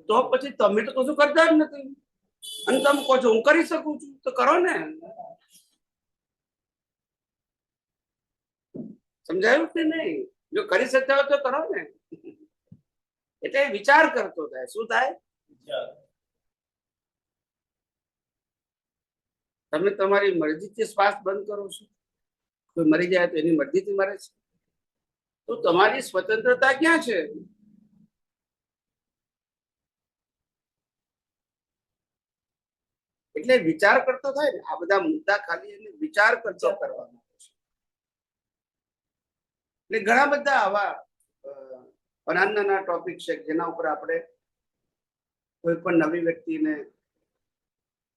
તો પછી તમે તો કશું કરતા જ નથી. અને તમે કહો છો હું કરી શકું છું, તો કરો ને. સમજાયું કે નહીં? જો કરી શકતા હોય તો કરો ને. એટલે વિચાર કરતો થાય. શું થાય? તમે તમારી મરજીથી શ્વાસ બંધ કરો છો. કોઈ મરી જાય તો એની મરજીથી મરે છે. તો તમારી સ્વતંત્રતા ક્યાં છે? એટલે વિચાર કરતો થાય ને. આ બધા મુદ્દા ખાલી એને વિચાર કરતો કરવાનો છે. એટલે ઘણા બધા આવા નાના ટોપિક છે જેના ઉપર આપણે કોઈ પણ નવી વ્યક્તિને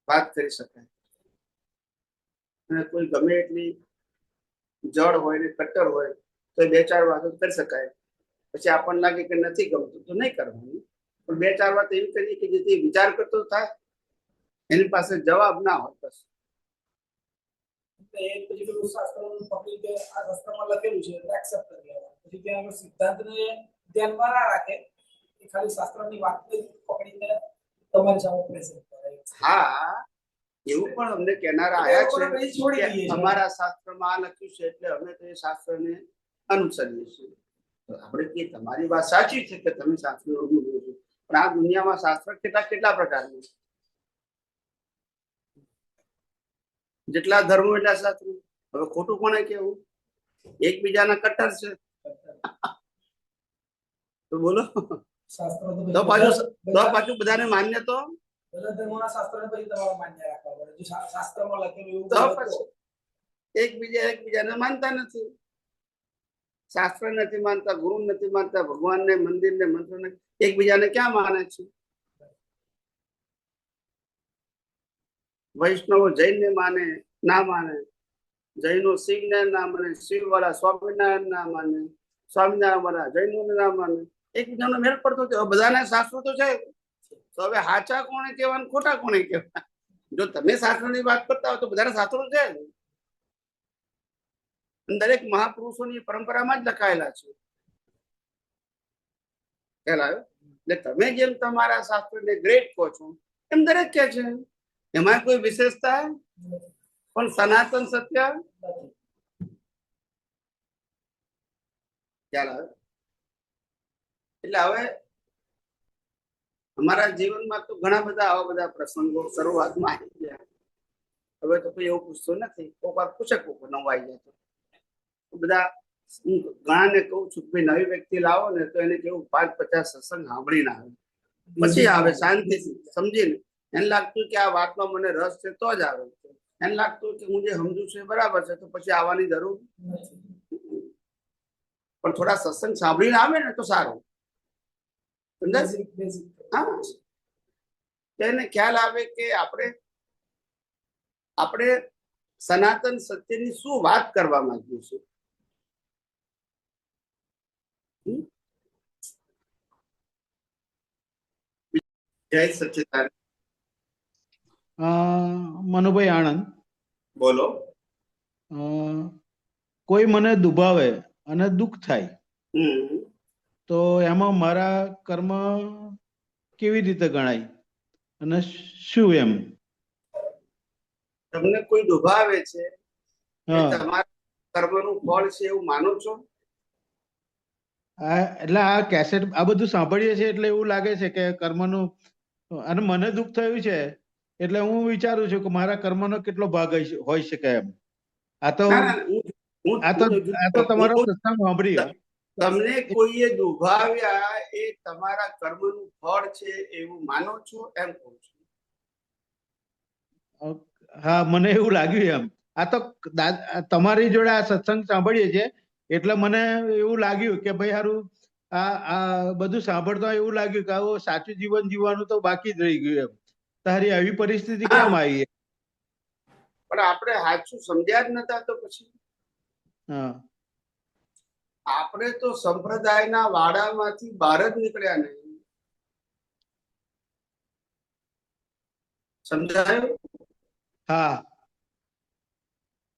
વાત કરી શકાય. અને કોઈ ગમે એટલી જળ હોય ને કટ્ટર હોય તો 2-4 વાતો કરી શકાય. પછી આપણને લાગે કે નથી ગમતું તો નહીં કરવાનું, પણ 2-4 વાત એવી કરીએ કે જેથી વિચાર કરતો થાય, એની પાસે જવાબ ના હોય. બસ ધ્યાનમાં ના રાખે, ખાલી શાસ્ત્રની વાત પકડીને તમારી સામે પ્રેઝન્ટ કરે. હા, એવું પણ અમને કહેનારા આયા છે કે અમારા શાસ્ત્રમાં આ લખ્યું છે એટલે અમે તો એ શાસ્ત્રને અનુસરીએ છીએ. આપણે કે તમારી વાત સાચી છે કે તમે શાસ્ત્ર અનુસરો છો, પણ આ દુનિયામાં શાસ્ત્ર કેટલા પ્રકારના? જેટલા ધર્મો એટલા શાસ્ત્રો. હવે ખોટું કોને કેવું? એકબીજાના કટ્ટર છે તો બોલો. તો પાછું બધાને માન્ય તો બધા ધર્મોના શાસ્ત્રોને પછી તમારે માન્ય રાખવા પડે. જો શાસ્ત્રમાં લખેલું એવું તો હોય તો. પછી એકબીજાને માનતા નથી, શાસ્ત્ર નથી માનતા, ગુરુ નથી માનતા, ભગવાનને, મંદિરને, મંત્રને, એકબીજાને ક્યાં માને છે? વૈષ્ણવો જૈનને માને ના માને, જૈનો શિવને ના માને, શિવ વાળા સ્વામિનારાયણ ના માને, સ્વામિનારાયણ વાળા જૈનોને ના માને, એકબીજાનો મેળ પડતો હતો. બધાના શાસ્ત્રો તો છે, તો હવે સાચા કોને કહેવાય, ખોટા કોને કહેવાય? જો તમે શાસ્ત્રની વાત કરતા હો તો બધાના શાસ્ત્રો છે, દરેક મહાપુરુષોની પરંપરામાં જ લખાયેલા છે. ખ્યાલ આવ્યો? એટલે તમે જેમ તમારા શાસ્ત્રને ગ્રેટ કહો છો એમ દરેક કે છે, એમાં કોઈ વિશેષતા પણ સનાતન સત્ય. ખ્યાલ આવ્યો? એટલે હવે અમારા જીવનમાં તો ઘણા બધા આવા બધા પ્રસંગો શરૂઆતમાં આવી ગયા. હવે તો કોઈ એવું પૂછતું નથી, કોઈક વાર પૂછે, કોઈક નવાઈ જાય તો બધા. હું ઘણાને કહું છું કે નવી વ્યક્તિ લાવો ને તો એને કેવું 5-50 સત્સંગ સાંભળીને આવે, પછી આવે શાંતિથી સમજીને. એને લાગતું કે આ વાતમાં મને રસ છે તો જ આવે, એને લાગતું કે હું જે સમજુ છું એ બરાબર છે તો પછી આવવાની જરૂર નથી. પણ થોડા સત્સંગ સાંભળીને આવે ને તો સારું. હા, એને ખ્યાલ આવે કે આપણે સનાતન સત્યની શું વાત કરવા માંગીએ છીએ. જય સચ્ચિદાનંદ. મનુભાઈ આણંદ. બોલો. કોઈ મને દુભાવે અને દુઃખ થાય હમ. તો એમાં મારા કર્મ કેવી રીતે ગણાય અને શું એમ? તમને કોઈ દુભાવે છે એ હા, તમારા કર્મનું ફળ છે એવું માનો છો? એટલે આ કેસેટ આ બધું સાંભળીએ છીએ એટલે એવું લાગે છે કે કર્મનું, અને મને દુઃખ થયું છે એટલે હું વિચારું છું કે મારા કર્મનો કેટલો ભાગ હોઈ શકે એમ. આ તો ના, ના, હું- આ તો હું- આ તો તમારો હું- સત્સંગ સાંભળ્યો. તમને કોઈએ દુભાવ્યા એ તમારા કર્મનું ફળ છે એવું માનો છો એમ કહું છું. હા, મને એવું લાગ્યું એમ. આ તો તમારી જોડે આ સત્સંગ સાંભળીએ છીએ એટલે મને એવું લાગ્યું કે ભાઈ હારું આ બધું સાંભળતા એવું લાગ્યું કે આવું સાચું જીવન જીવવાનું તો બાકી જ રહી ગયું એમ. તારી આવી પરિસ્થિતિ કેમ આવી? પણ આપણે સાચું સમજ્યા જ નતા તો પછી હા, આપણે તો સંપ્રદાયના વાડામાંથી બહાર જ નીકળ્યા નહીં. સમજાયું? હા,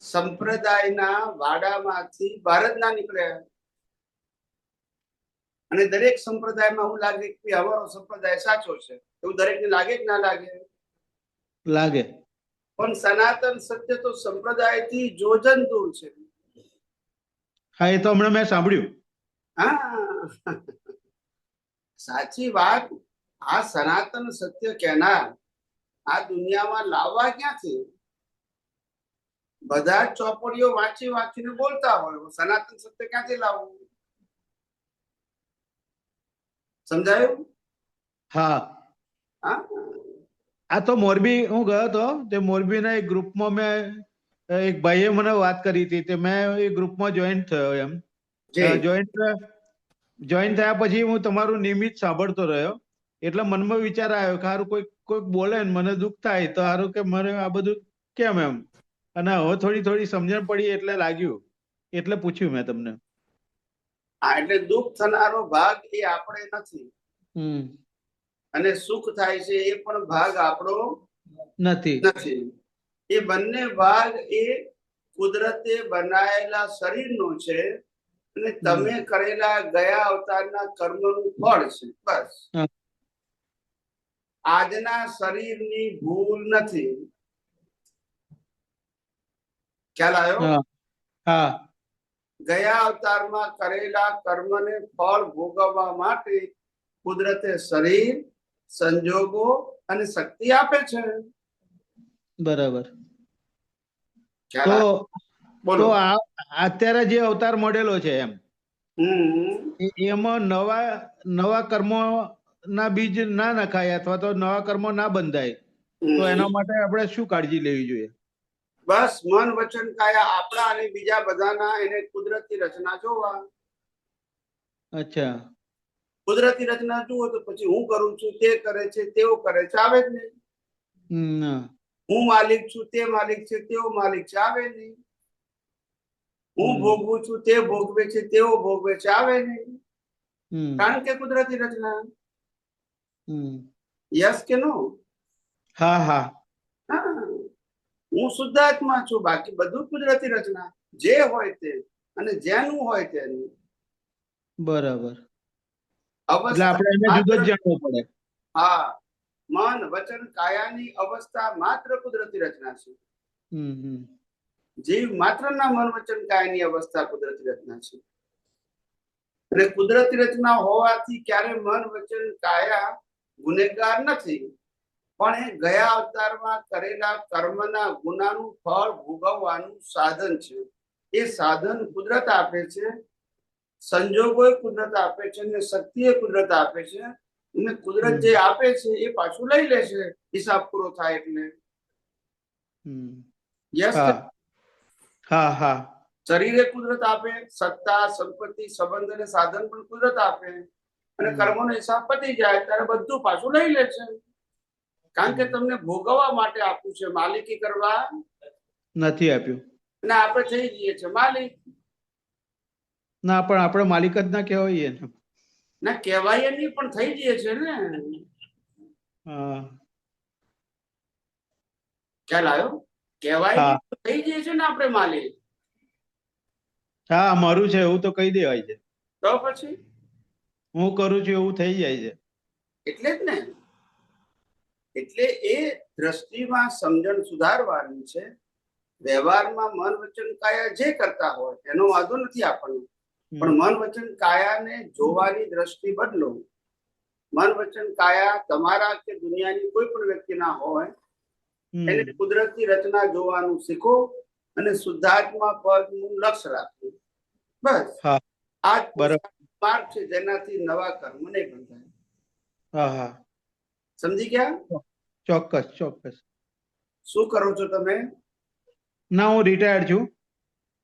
સંપ્રદાયના વાડામાંથી બહાર જ ના નીકળ્યા. અને દરેક સંપ્રદાયમાં એવું લાગે કે અમારો સંપ્રદાય સાચો છે એવું દરેકને લાગે કે ના લાગે? લાગે. પણ સનાતન સત્ય તો સંપ્રદાયથી જોજન દૂર છે. હા, એ તો હમણાં મેં સાંભળ્યું. હા, સાચી વાત. આ સનાતન સત્ય કહેનાર આ દુનિયામાં લાવવા ક્યાંથી? બધા જ ચોપડીઓ વાંચીને બોલતા હોય, સનાતન સત્ય ક્યાંથી લાવવું? સમજાયું? હા, હા, આ તો મોરબી હું ગયો હતો તે મોરબીના એક ગ્રુપમાં મેં એક ભાઈએ મને વાત કરી હતી તે મેં એ ગ્રુપમાં જોઈન થયો એમ. જોઈન થયા પછી હું તમારું નિયમિત સાંભળતો રહ્યો એટલે મનમાં વિચાર આવ્યો કે હારું કોઈક બોલે ને મને દુઃખ થાય તો હારું કે મારે આ બધું કેમ એમ. અને હવે થોડી સમજણ પડી એટલે લાગ્યું એટલે પૂછ્યું મેં તમને. હા, એટલે દુઃખ થનારો ભાગ એ આપણે નથી અને સુખ થાય છે એ પણ ભાગ આપણો નથી. એ બંને ભાગ એ કુદરતે બનાયેલા શરીરનો છે અને તમે કરેલા ગયા અવતારના કર્મનું ફળ છે. બસ. આજના શરીરની ભૂલ નથી. ખ્યાલ આવ્યો? હા, ગયા અવતારમાં કરેલા કર્મને ફળ ભોગવવા માટે કુદરતે શરીર, સંજોગો અને શક્તિ આપે છે. બરાબર. તો અત્યારે જે અવતાર મળેલો છે એમ એમાં નવા કર્મો ના બીજ ના નખાય અથવા તો નવા કર્મો ના બંધાય તો એના માટે આપણે શું કાળજી લેવી જોઈએ? બસ મન વચન કાયા આપણા અને બીજા બધાના એને કુદરતી રચના જોવા. અચ્છા. કુદરતી રચના જુઓ તો પછી હું કરું છું, તે કરે છે, તેઓ કરે છે, આવે જ નહીં. ના. હું માલિક છું, તે માલિક છે, તેઓ માલિક છે, આવે નહીં. હું ભોગવું છું, તે ભોગવે છે, તેઓ ભોગવે છે, આવે નહીં. કારણ કે કુદરતી રચના. યસ કે નો? હા હા. હું શુદ્ધાત્મા છું, બાકી બધું કુદરતી રચના, જે હોય તે અને જેનું હોય તેનું. બરાબર. એટલે અવસ્થા આપણે એને જુદો જ જાણવું પડે. હા, મન વચન કાયાની અવસ્થા માત્ર કુદરતી રચના છે. જીવ માત્રના મન વચન કાયાની અવસ્થા કુદરતી રચના છે. અને કુદરતી રચના હોવાથી ક્યારે મન વચન કાયા ગુનેગાર નથી, પણ એ ગયા અવતારમાં કરેલા કર્મના ગુનાનું ફળ ભોગવવાનું સાધન છે. એ સાધન કુદરત આપે છે, સંજોગો કુદરત આપે છે, અને શક્તિ કુદરત આપે છે. અને કુદરત જે આપે છે એ પાછું લઈ લેશે હિસાબ પૂરો થાય એટલે. યસ. હા હા. શરીરે કુદરત આપે, સત્તા સંપત્તિ સંબંધ અને સાધન પણ કુદરત આપે. અને કર્મોનો હિસાબ પતી જાય ત્યારે બધું પાછું લઈ લે છે. કારણ કે તમને ભોગવવા માટે આપ્યું છે, માલિકી કરવા નથી આપ્યું. અને આપણે થઈ જઈએ છે માલિક. ના, પણ આપણે માલિક જ ના કહેવાય ને. ના કહેવાય નહીં, પણ થઈ જઈએ છે ને. ખ્યાલ આવ્યો? કહેવાય નહીં, થઈ જઈએ છે ને આપણે માલિક. હા, મારું છે એવું તો કહી દેવાય છે. તો પછી હું કરું છું એવું થઈ જાય છે. એટલે જ ને. એટલે એ દ્રષ્ટિમાં સમજણ સુધારવાની છે. વ્યવહારમાં મન વચન કાયા જે કરતા હોય એનો વાંધો નથી આપણને, પણ મન વચન કાયાને જોવાની દ્રષ્ટિ બદલો. મન વચન કાયા તમારા કે દુનિયાની કોઈ પણ વ્યક્તિના હોય એને કુદરતી રચના જોવાનું શીખો અને શુદ્ધાત્મા પદનું લક્ષ્ય રાખો. બસ આ માર્ગ છે જેનાથી નવા કર્મ નહીં બંધાય. સમજી ગયા? ચોક્કસ ચોક્કસ. શું કરો છો તમે? ના, હું રિટાયર્ડ છું.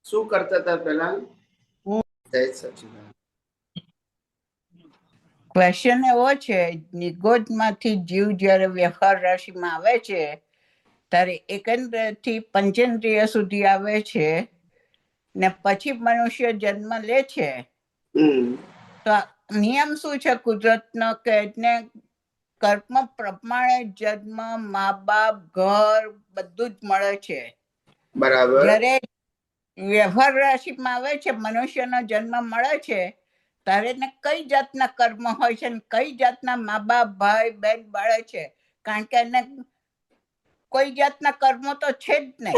શું કરતા હતા પહેલા? જય સચિદાનંદ. ક્વેશ્ચન એવો છે, નિગોજમાંથી જીવ જ્યારે વ્યવહાર રાશિમાં આવે છે ત્યારે એકેન્દ્રિય થી પંચેન્દ્રિય સુધી આવે છે ને પછી મનુષ્ય જન્મ લે છે. તો નિયમ શું છે કુદરતનો કે એને કર્મ પ્રમાણે જન્મ, મા બાપ, ઘર બધું જ મળે છે. બરાબર. જ્યારે વ્યવહાર રાશિમાં આવે છે, મનુષ્યનો જન્મ મળે છે ત્યારે એને કઈ જાતના કર્મ હોય છે ને કઈ જાતના મા બાપ, ભાઈ બહેન મળે છે? કારણ કે એને કોઈ જાતના કર્મો તો છે જ નહીં.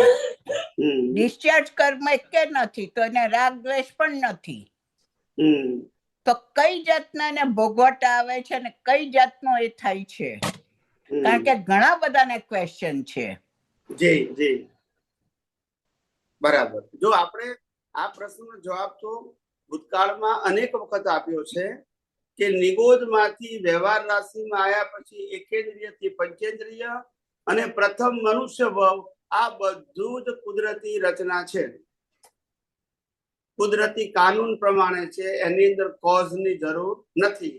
ડિસ્ચાર્જ કર્મ એકે નથી, તો એને રાગ દ્વેષ પણ નથી. તો કઈ જાતના એને ભોગવટા આવે છે ને કઈ જાતનો એ થાય છે? કારણ કે ઘણા બધાને ક્વેશ્ચન છે. જી જી, બરાબર. જો આપણે આ પ્રશ્નનો જવાબ તો ભૂતકાળમાં અનેક વખત આપ્યો છે કે નિગોદમાંથી વ્યવહાર રાશિમાં આવ્યા પછી એકેન્દ્રિય થી પંચેન્દ્રિય અને પ્રથમ મનુષ્ય ભાવ, આ બધું જ કુદરતી રચના છે, કુદરતી કાનૂન પ્રમાણે છે. એની અંદર કોઝની જરૂર નથી.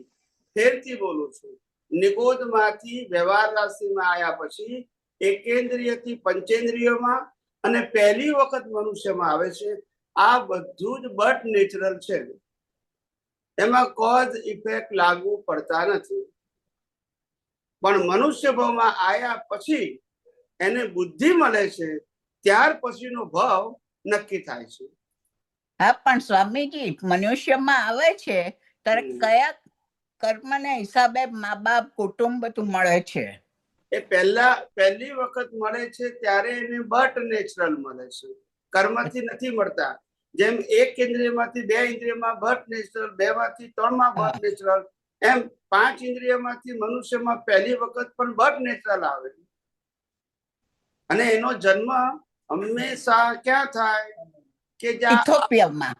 ફેરથી બોલું છું, નિગોદમાંથી વ્યવહાર રાશિમાં આવ્યા પછી એકેન્દ્રિય થી પંચેન્દ્રિયમાં અને પહેલી વખત મનુષ્યમાં આવે છે. આ બધું જ બટ નેચરલ છે. એમાં કોઝ ઇફેક્ટ લાગુ પડતા નથી. પણ મનુષ્ય ભાવમાં આવ્યા પછી એને બુદ્ધિ મળે છે, ત્યાર પછીનો ભાવ નક્કી થાય છે. હા, પણ સ્વામીજી મનુષ્યમાં આવે છે ત્યારે કયા કર્મને હિસાબે મા બાપ, કુટુંબ બધું મળે છે? એ પહેલી વખત મળે છે ત્યારે એને બટ નેચરલ મળે છે, કર્મથી નથી મળતા. જેમ એક ઇન્દ્રિયમાંથી બે ઇન્દ્રિયમાં બટ નેચરલ, બે માંથી ત્રણમાં બટ નેચરલ, એમ 5 ઇન્દ્રિયમાંથી મનુષ્યમાં પહેલી વખત પણ બટ નેચરલ આવે. અને એનો જન્મ હંમેશા ક્યાં થાય કે ઇથોપિયામાં.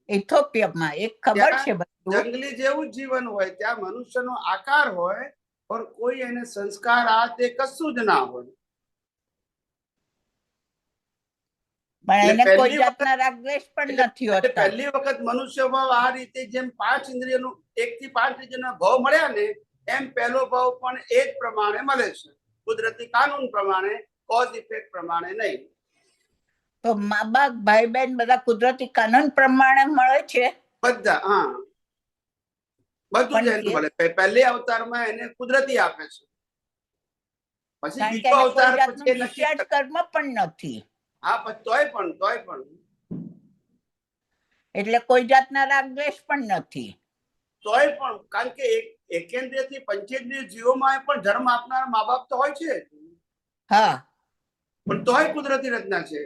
ઇથોપિયામાં એક ખબર છે. જંગલી જેવું જીવન હોય, ત્યાં મનુષ્યનો આકાર હોય और कोई એને સંસ્કાર આ તે કશું જ ના હોય. પણ એને પહેલી કોઈ જાતના રાગ દ્વેષ પણ નથી એટલે હોતા. પહેલી વખત મનુષ્યમાં આ રીતે જેમ 5 ઇન્દ્રિયનું 1 થી 5 ઇન્દ્રિયના ભાવ મળ્યા ને એમ પહેલો ભાવ પણ એ જ પ્રમાણે મળે છે, કુદરતી કાનૂન પ્રમાણે, કોઝ ઇફેક્ટ પ્રમાણે નહીં. તો મા બાપ ભાઈ બહેન બધા કુદરતી કાનૂન પ્રમાણે મળે છે. બધા, હા, બધું જ પણ એનું એ- મળે. પહેલી અવતારમાં એને કુદરતી આપે છે, પછી કારણ કે બીજો એને કોઈ અવતાર જાતનું પછી એ નક્કી discharge કરે. કર્મ પણ નથી, હા, પણ તોય પણ એટલે કોઈ જાતના રાગ દ્વેષ પણ નથી. કારણ કે એકેન્દ્રિય થી પંચેન્દ્રિય જીવોમાં પણ જન્મ આપનાર મા બાપ તો હોય છે, હા, પણ તોય કુદરતી રચના છે.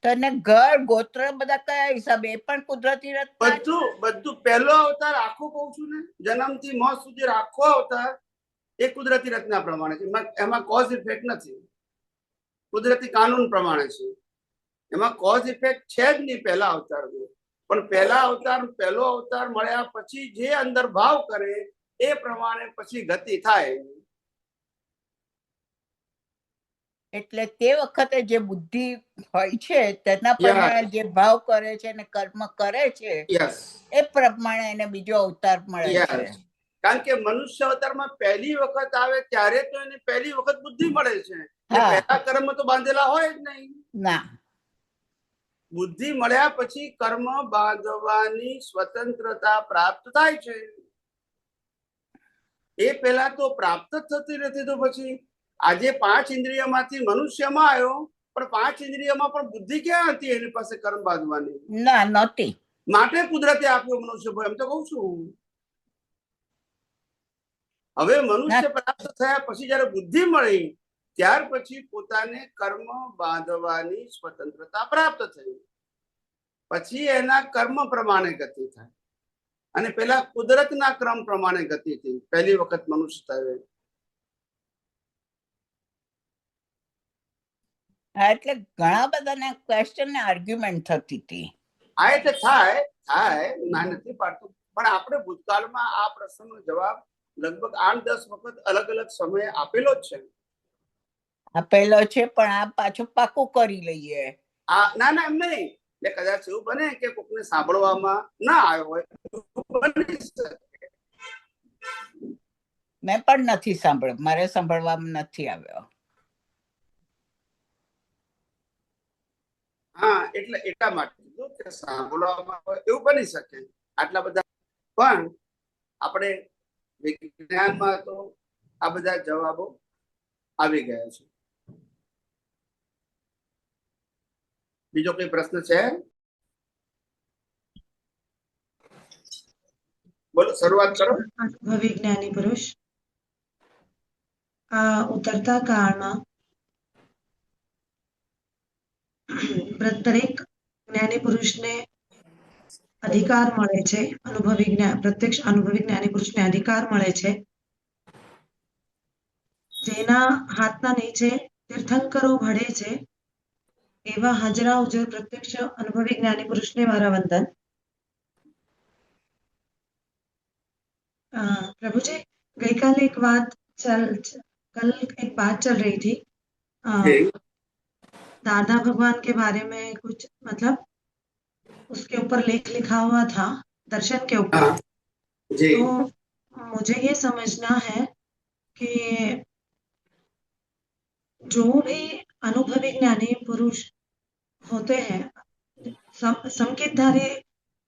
તો એને ઘર ગોત્ર બધા કયા હિસાબે? એ પણ કુદરતી રચના છે. બધું પહેલો અવતાર આખો કહું છું ને, જન્મથી મોત સુધી આખો અવતાર એ કુદરતી રચના પ્રમાણે છે. એમાં કોઝ ઇફેક્ટ નથી, કુદરતી કાનૂન પ્રમાણે છે. એમાં કોઝ ઇફેક્ટ છે જ નહીં પહેલા અવતારમાં. પણ પહેલો અવતાર મળ્યા પછી જે અંદર ભાવ કરે એ પ્રમાણે પછી ગતિ થાય. એટલે તે વખતે જે બુદ્ધિ હોય છે તેના પ્રમાણે જે ભાવ કરે છે અને કર્મ કરે છે યસ, એ પ્રમાણે એને બીજો અવતાર મળે છે. યસ. કારણ કે મનુષ્ય અવતારમાં પહેલી વખત આવે ત્યારે તો એને પહેલી વખત બુદ્ધિ મળે છે. હા. પહેલા કર્મ તો બાંધેલા હોય જ નહીં. ના, બુદ્ધિ મળ્યા પછી કર્મ બાંધવાની સ્વતંત્રતા પ્રાપ્ત થાય છે. એ પહેલા તો પ્રાપ્ત જ થતી નથી. તો પછી આજે 5 ઇન્દ્રિયમાંથી મનુષ્યમાં આવ્યો, પણ 5 ઇન્દ્રિયમાં પણ બુદ્ધિ ક્યાં હતી એની પાસે કર્મ બાંધવાની? ના, નહોતી. માટે કુદરતે આપ્યો મનુષ્ય ભાવ, એમ તો કઉ છું. હવે મનુષ્ય પ્રાપ્ત થયા પછી જયારે બુદ્ધિ મળી ત્યાર પછી પોતાને કર્મ બાંધવાની સ્વતંત્રતા પ્રાપ્ત થઈ. પછી એના કર્મ પ્રમાણે ગતિ થાય અને પેલા કુદરતના ક્રમ પ્રમાણે ગતિ થઈ. પહેલી વખત મનુષ્ય થયો એટલે ઘણા બધાને ક્વેશ્ચન ને આર્ગ્યુમેન્ટ થતી હતી. આ એટલે થાય ના નથી પાડતું, પણ આપણે ભૂતકાળમાં આ પ્રશ્નનો જવાબ લગભગ 8-10 વખત અલગ અલગ સમયે આપેલો જ છે. આપેલો છે, પણ આ પાછું પાકું કરી લઈએ. ના એમ નહીં. એટલે કદાચ એવું બને કે કોકને સાંભળવામાં ના આવ્યો હોય, બની શકે. મેં પણ નથી સાંભળ્યો, મારે સાંભળવામાં નથી આવ્યો. હા, એટલે એટલા માટે કીધું કે સાંભળવામાં આવે એવું બની શકે. આટલા બધા પણ આપણે વિજ્ઞાનમાં તો આ બધા જવાબો આવી ગયા છે. બીજો કોઈ પ્રશ્ન છે? બોલો, શરૂઆત કરો. અનુભવી જ્ઞાની પુરુષ આ ઉતરતા કાળમાં દરેક જ્ઞાની પુરુષને અધિકાર મળે છે, પ્રત્યક્ષ અનુભવી જ્ઞાની પુરુષને અધિકાર મળે છે જેના હાથના નીચે તીર્થંકરો ભળે છે એવા હાજરા હુજુર પ્રત્યક્ષ અનુભવી જ્ઞાની પુરુષને મારા વંદન. प्रभु जी, गई कल एक बात चल रही थी, दादा भगवान के बारे में कुछ मतलब उसके ऊपर लेख लिखा हुआ था दर्शन के ऊपर. तो मुझे ये समझना है कि जो भी अनुभवी ज्ञानी पुरुष होते हैं, संकेतधारी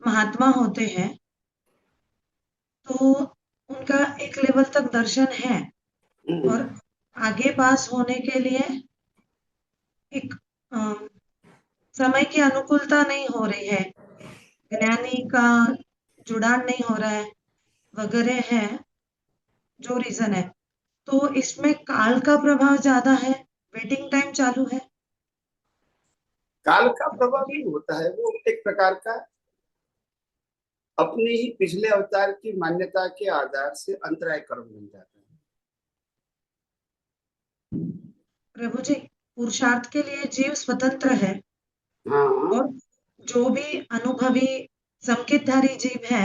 महात्मा होते हैं, तो उनका एक लेवल तक दर्शन है और आगे पास होने के लिए एक समय की अनुकूलता नहीं हो रही है, ज्ञानी का जुड़ान नहीं हो रहा है वगैरह है जो रीजन है. तो इसमें काल का प्रभाव ज्यादा है, वेटिंग टाइम चालू है. काल का प्रभाव नहीं होता है, वो एक प्रकार का अपने ही पिछले अवतार की मान्यता के आधार से अंतराय कर्म बन जाता है. प्रभु जी, पुरुषार्थ के लिए जीव स्वतंत्र है. हाँ. और जो भी अनुभवी संकेतधारी जीव है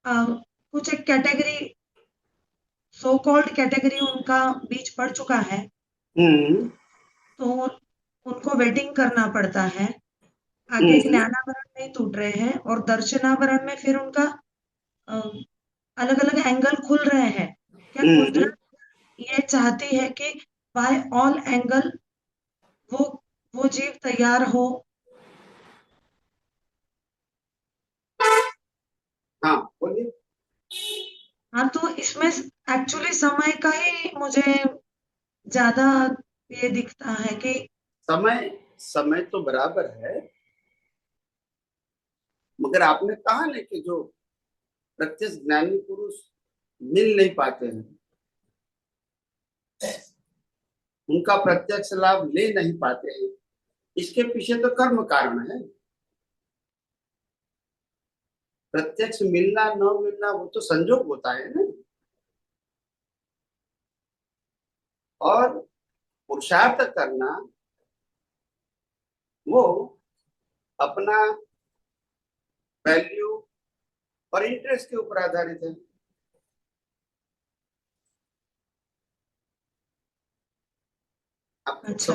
कुछ एक कैटेगरी, सो कॉल्ड कैटेगरी उनका बीच पड़ चुका है, तो उनको वेटिंग करना पड़ता है। आगे ज्ञानावरण नहीं टूट रहे हैं और दर्शनावरण में फिर उनका अलग अलग एंगल खुल रहे हैं। क्या कुदरत ये चाहती है कि बाय ऑल एंगल वो जीव तैयार हो? हाँ बोलिए। हाँ, तो इसमें एक्चुअली समय का ही मुझे ज्यादा ये दिखता है कि समय समय तो बराबर है, मगर आपने कहा ना कि जो प्रत्यक्ष ज्ञानी पुरुष मिल नहीं पाते हैं, उनका प्रत्यक्ष लाभ ले नहीं पाते हैं, इसके पीछे तो कर्म कारण है। प्रत्यक्ष मिलना न मिलना वो तो संजोग होता है ना। और पुरुषार्थ करना वो अपना वैल्यू और इंटरेस्ट के ऊपर आधारित है। अच्छा,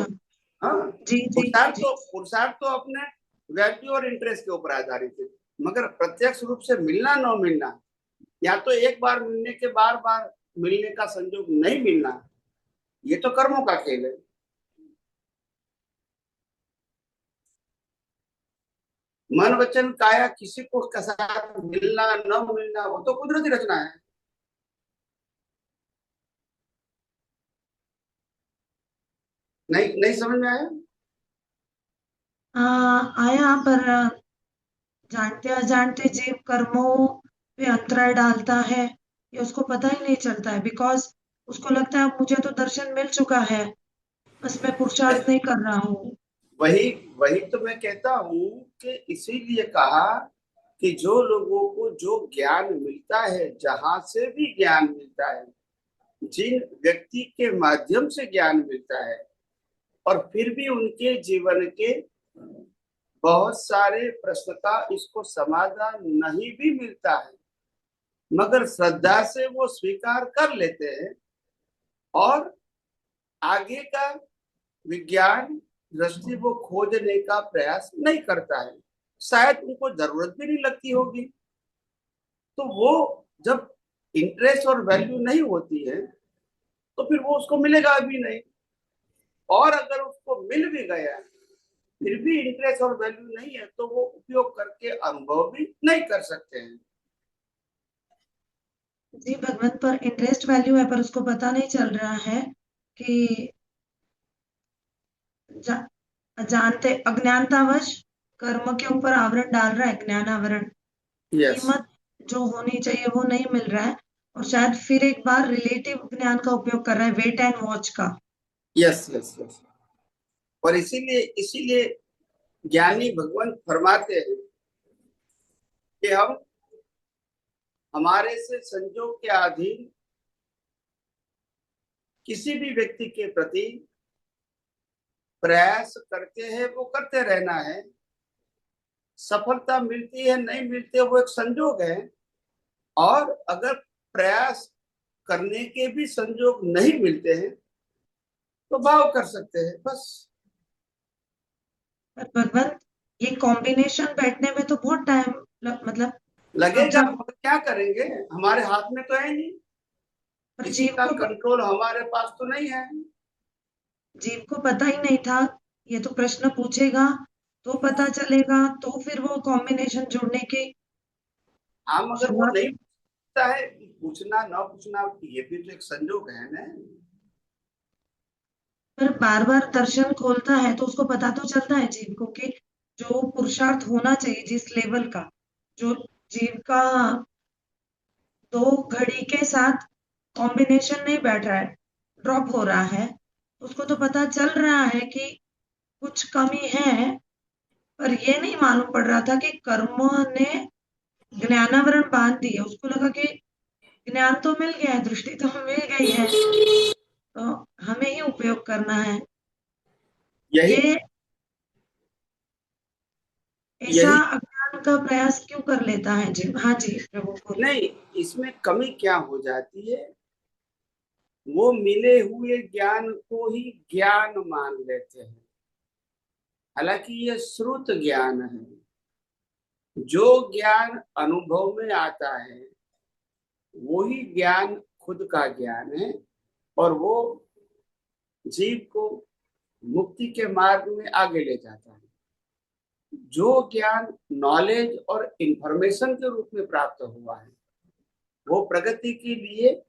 हाँ, जी जी जी जी। पुरुषार्थ तो अपने वैल्यू और इंटरेस्ट के ऊपर आधारित है, मगर प्रत्यक्ष रूप से मिलना न मिलना, या तो एक बार मिलने के बार बार मिलने का संजोग नहीं मिलना, ये तो कर्मों का खेल है। मन वचन काया किसी को के साथ मिलना न मिलना वो तो कुदरती रचना है। नहीं नहीं समझ में आया? आया, पर जानते अजानते जीव कर्मों पे अंतराय डालता है, ये उसको पता ही नहीं चलता है, बिकॉज उसको लगता है मुझे तो दर्शन मिल चुका है, बस मैं पुरुषार्थ नहीं कर रहा हूँ। वही वही तो मैं कहता हूँ कि इसीलिए कहा कि जो लोगों को जो ज्ञान मिलता है, जहां से भी ज्ञान मिलता है, जिन व्यक्ति के माध्यम से ज्ञान मिलता है, और फिर भी उनके जीवन के बहुत सारे प्रश्न का इसको समाधान नहीं भी मिलता है, मगर श्रद्धा से वो स्वीकार कर लेते हैं और आगे का विज्ञान दृष्टि वो खोजने का प्रयास नहीं करता है। शायद उनको जरूरत भी नहीं लगती होगी। तो वो जब इंटरेस्ट और वैल्यू नहीं होती है तो फिर वो उसको मिलेगा भी नहीं, और अगर उसको मिल भी गया फिर भी इंटरेस्ट और वैल्यू नहीं है तो वो उपयोग करके अनुभव भी नहीं कर सकते हैं। जी भगवंत, पर इंटरेस्ट वैल्यू है, पर उसको पता नहीं चल रहा है कि जानते अज्ञानतावश कर्म के ऊपर आवरण डाल रहा है, ज्ञानावरण। यस कीमत जो होनी चाहिए वो नहीं मिल रहा है, और शायद फिर एक बार रिलेटिव ज्ञान का उपयोग कर रहा है, वेट एंड वॉच का। Yes yes yes. और इसीलिए इसीलिए ज्ञानी भगवान फरमाते हैं कि हम हमारे से संजोग के अधीन किसी भी व्यक्ति के प्रति प्रयास करते हैं, वो करते रहना है। सफलता मिलती है नहीं मिलती है वो एक संजोग है, और अगर प्रयास करने के भी संजोग नहीं मिलते हैं तो भाव कर सकते हैं बस। पर भगवंत, ये कॉम्बिनेशन बैठने में तो बहुत टाइम मतलब लगेगा, जब मगर क्या करेंगे, हमारे हाथ में तो है नहीं, पर किसी जीव का को कंट्रोल हमारे पास तो नहीं है। जीव को पता ही नहीं था। ये तो प्रश्न पूछेगा तो पता चलेगा, तो फिर वो कॉम्बिनेशन जुड़ने की हाँ, मगर वो शुरुआत। नहीं पूछता है, पूछना ना पूछना ये भी तो एक संजोग है ना। पर बार बार दर्शन खोलता है तो उसको पता तो चलता है जीव को कि जो पुरुषार्थ होना चाहिए, जिस लेवल का, जो जीव का दो घड़ी के साथ कॉम्बिनेशन नहीं बैठ रहा है, ड्रॉप हो रहा है, उसको तो पता चल रहा है कि कुछ कमी है। पर ये नहीं मालूम पड़ रहा था कि कर्म ने ज्ञानावरण बांध दी है। उसको लगा कि ज्ञान तो मिल गया है, दृष्टि तो मिल गई है, तो हमें ही उपयोग करना है। यही ये ऐसा यही अज्ञान का प्रयास क्यों कर लेता है जीव? हाँ जी प्रभु बोलिए। नहीं, इसमें कमी क्या हो जाती है, वो मिले हुए ज्ञान को ही ज्ञान मान लेते हैं, हालांकि ये श्रुत ज्ञान है। जो ज्ञान अनुभव में आता है वही ज्ञान खुद का ज्ञान है, और वो जीव को मुक्ति के मार्ग में आगे ले जाता है। जो ज्ञान नॉलेज और इंफॉर्मेशन के रूप में प्राप्त हुआ है वो प्रगति के लिए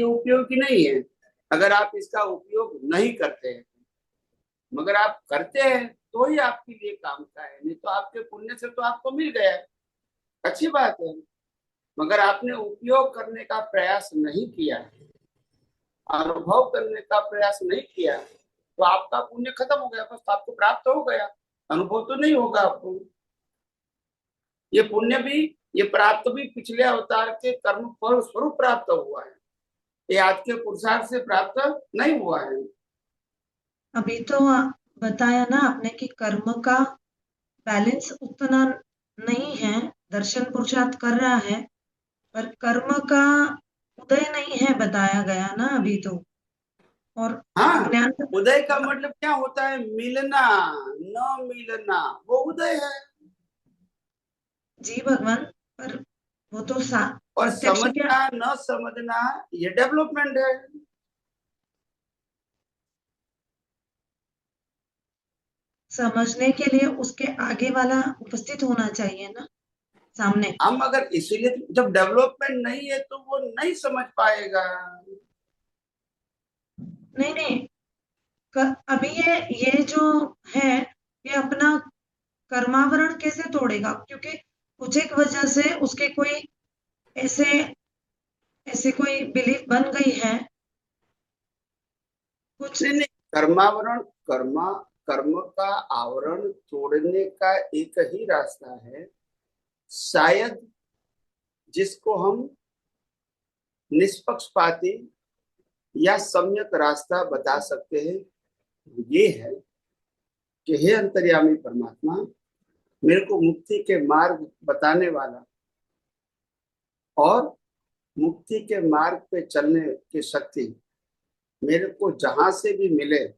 उपयोगी नहीं है, अगर आप इसका उपयोग नहीं करते हैं। मगर आप करते हैं तो ही आपके लिए काम का है, नहीं तो आपके पुण्य से तो आपको मिल गया, अच्छी बात है। मगर आपने उपयोग करने का प्रयास नहीं किया, अनुभव करने का प्रयास नहीं किया, तो आपका पुण्य खत्म हो गया, बस आपको प्राप्त हो गया, अनुभव तो नहीं होगा आपको। ये पुण्य भी, ये प्राप्त भी पिछले अवतार के कर्म फल स्वरूप प्राप्त हुआ है, ये आज के पुरुषार्थ से प्राप्त नहीं हुआ है। अभी तो बताया ना आपने कि कर्म का बैलेंस उतना नहीं है, दर्शन पुरुषार्थ कर रहा है पर कर्म का उदय नहीं है, बताया गया ना अभी तो। और हाँ, ज्ञान उदय का मतलब क्या होता है? मिलना, न मिलना, वो उदय है। जी भगवान, पर वो तो और प्रत्यक्ष क्या समझना न समझना ये डेवलपमेंट है। समझने के लिए उसके आगे वाला उपस्थित होना चाहिए ना सामने। हम अगर इसीलिए, जब डेवलपमेंट नहीं है तो वो नहीं समझ पाएगा। नहीं नहीं, अभी ये जो है ये अपना कर्मावरण कैसे तोड़ेगा? क्योंकि कुछ एक वजह से उसके कोई ऐसे ऐसे कोई बिलीफ बन गई है कुछ। नहीं नहीं, कर्मावरण, कर्म का आवरण तोड़ने का एक ही रास्ता है, शायद, जिसको हम निष्पक्षपाती या सम्यक रास्ता बता सकते हैं। ये है कि हे अंतर्यामी परमात्मा, मेरे को मुक्ति के मार्ग बताने वाला और मुक्ति के मार्ग पे चलने की शक्ति मेरे को जहां से भी मिले,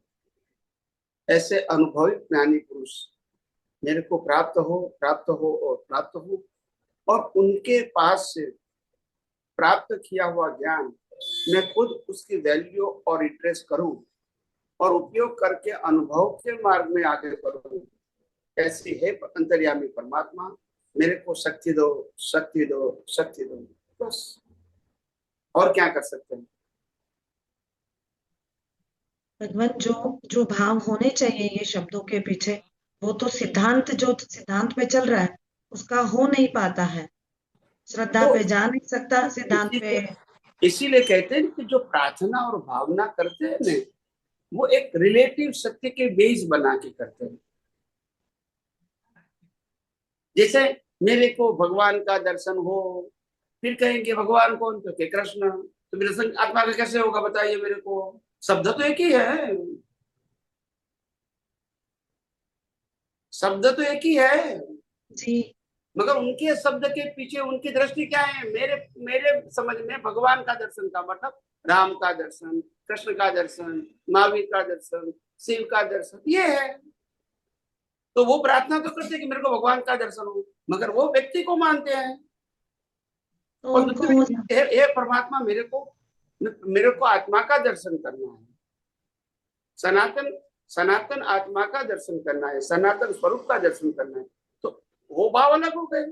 ऐसे अनुभवी ज्ञानी पुरुष मेरे को प्राप्त हो, प्राप्त हो और प्राप्त हो, और उनके पास से प्राप्त किया हुआ ज्ञान मैं खुद उसकी वैल्यू और इंटरेस्ट करूं और उपयोग करके अनुभव के मार्ग में आगे बढ़ूं। ऐसी है अंतर्यामी परमात्मा, मेरे को शक्ति दो, शक्ति दो, शक्ति दो, बस। और क्या कर सकते हैं? भगवान, जो जो भाव होने चाहिए ये शब्दों के पीछे, वो तो सिद्धांत, जो सिद्धांत पे चल रहा है उसका हो नहीं पाता है। श्रद्धा तो पे जा नहीं सकता, सिद्धांत पे। इसीलिए कहते हैं कि जो प्रार्थना और भावना करते हैं ना, वो एक रिलेटिव सत्य के बेस बना के करते हैं। जैसे मेरे को भगवान का दर्शन हो, फिर कहेंगे भगवान कौन? तो के कृष्ण। तो मेरे संग आत्मा का कैसे होगा बताइए मेरे को? शब्द तो एक ही है, शब्द तो एक ही है, जी मगर उनके शब्द के पीछे उनकी दृष्टि क्या है? मेरे मेरे समझ में भगवान का दर्शन का मतलब राम का दर्शन, कृष्ण का दर्शन, महावीर का दर्शन, शिव का दर्शन, ये है। तो वो प्रार्थना तो करते हैं कि मेरे को भगवान का दर्शन हो, मगर वो व्यक्ति को मानते हैं। तो और उनको दूसरे, हे परमात्मा, मेरे को आत्मा का दर्शन करना है, सनातन सनातन आत्मा का दर्शन करना है, सनातन स्वरूप का दर्शन करना है। तो वो भाव अलग हो गए।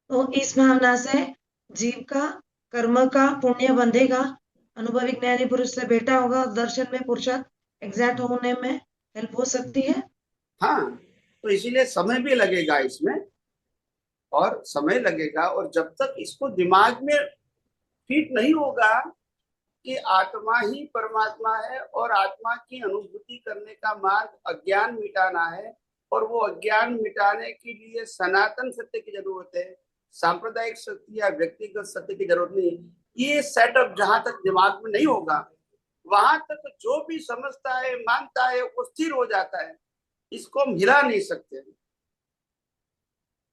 तो इस भावना से जीव का कर्म का पुण्य बंधेगा, अनुभवी ज्ञानी पुरुष से बेटा होगा, दर्शन में पुरुषार्थ एग्जैक्ट होने में हेल्प हो सकती है। हाँ, तो इसीलिए समय भी लगेगा इसमें, और समय लगेगा, और जब तक इसको दिमाग में फिट नहीं होगा कि आत्मा ही परमात्मा है और आत्मा की अनुभूति करने का मार्ग अज्ञान मिटाना है, और वो अज्ञान मिटाने के लिए सनातन सत्य की जरूरत है, सांप्रदायिक सत्य या व्यक्तिगत सत्य की जरूरत नहीं। ये सेटअप जहां तक दिमाग में नहीं होगा, वहां तक जो भी समझता है, मानता है, वो स्थिर हो जाता है। इसको हम हिला नहीं सकते।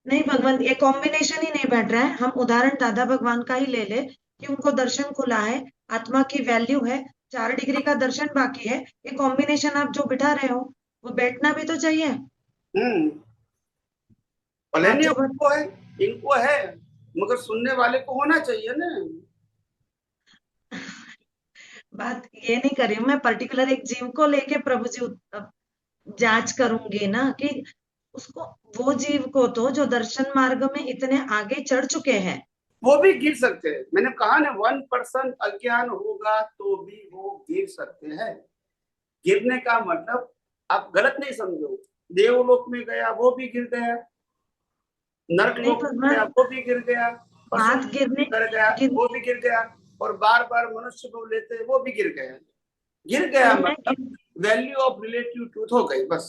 नहीं भगवान, ये कॉम्बिनेशन ही नहीं बैठ रहा है। हम उदाहरण दादा भगवान का ही ले ले कि उनको दर्शन खुला है, आत्मा की वैल्यू है, 4 डिग्री का दर्शन बाकी है। ये कॉम्बिनेशन आप जो बिठा रहे हो वो बैठना भी तो चाहिए। भले आप नहीं जो उनको है, इनको है, मगर सुनने वाले को होना चाहिए ना। बात ये नहीं कर रही हूं मैं, पर्टिकुलर एक जीव को लेके प्रभु जी जांच करूंगी ना कि उसको, वो जीव को तो जो दर्शन मार्ग में इतने आगे चढ़ चुके हैं, वो भी गिर सकते हैं। मैंने कहा ना 1% अज्ञान होगा तो भी वो गिर सकते हैं। गिरने का मतलब आप गलत नहीं समझो, देवलोक में गया वो भी गिर गया, नरक नहीं लोक में भगवान, गया वो भी गिर गया, बात पशु गिरने कर गया गिर, वो भी गिर गया, और बार बार मनुष्य को लेते वो भी गिर गया। गिर गया तो मैं मतलब वैल्यू ऑफ रिलेटिव ट्रूथ हो गई बस।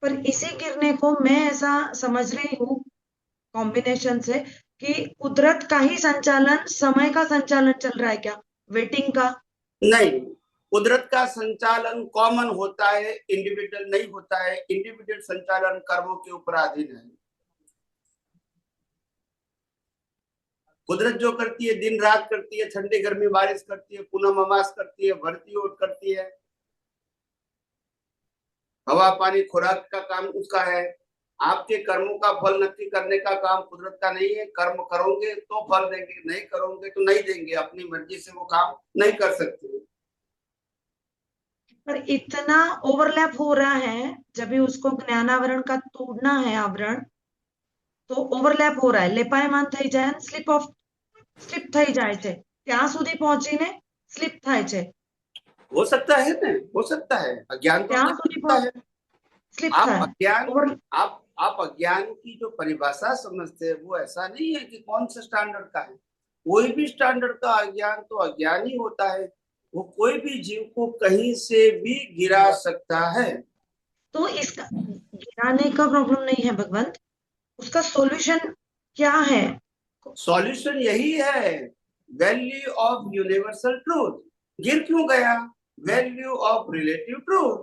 पर इसी गिरने को मैं ऐसा समझ रही हूँ कॉम्बिनेशन से कि कुदरत का ही संचालन, समय का संचालन चल रहा है क्या, वेटिंग का? नहीं, कुदरत का संचालन कॉमन होता है, इंडिविजुअल नहीं होता है। इंडिविजुअल संचालन कर्मों के ऊपर अधीन है। कुदरत जो करती है, दिन रात करती है, ठंडी गर्मी बारिश करती है, पूनम अमास करती है, भरती ओट करती है, हवा पानी खुराक का काम उसका है। आपके कर्मों का फल नक्की करने का काम कुदरत का नहीं है। कर्म करोगे तो फल देंगे, नहीं करोगे तो नहीं देंगे। अपनी मर्जी से वो काम नहीं कर सकते। पर इतना ओवरलैप हो रहा है, जब भी उसको ज्ञानावरण का तोड़ना है आवरण, तो ओवरलेप हो रहा है। લેપાયમાન થઈ જાય અને સ્લીપ થઈ જાય છે, ત્યાં સુધી પહોંચીને સ્લીપ થાય છે, हो सकता है ना, हो सकता है। अज्ञान तो ત્યાં क्या સુધી होता है। સ્લીપ आप થાય अज्ञान ઓવર आप अज्ञान की जो परिभाषा समझते हैं वो ऐसा नहीं है कि कौन से स्टैंडर्ड का है। कोई भी स्टैंडर्ड का अज्ञान तो अज्ञान ही होता है। वो कोई भी जीव को कहीं से भी गिरा सकता है। तो इसका गिराने का प्रॉब्लम नहीं है भगवंत, उसका सॉल्यूशन क्या है? सॉल्यूशन यही है, वैल्यू ऑफ यूनिवर्सल ट्रूथ। गिर क्यों गया? Value of relative truth.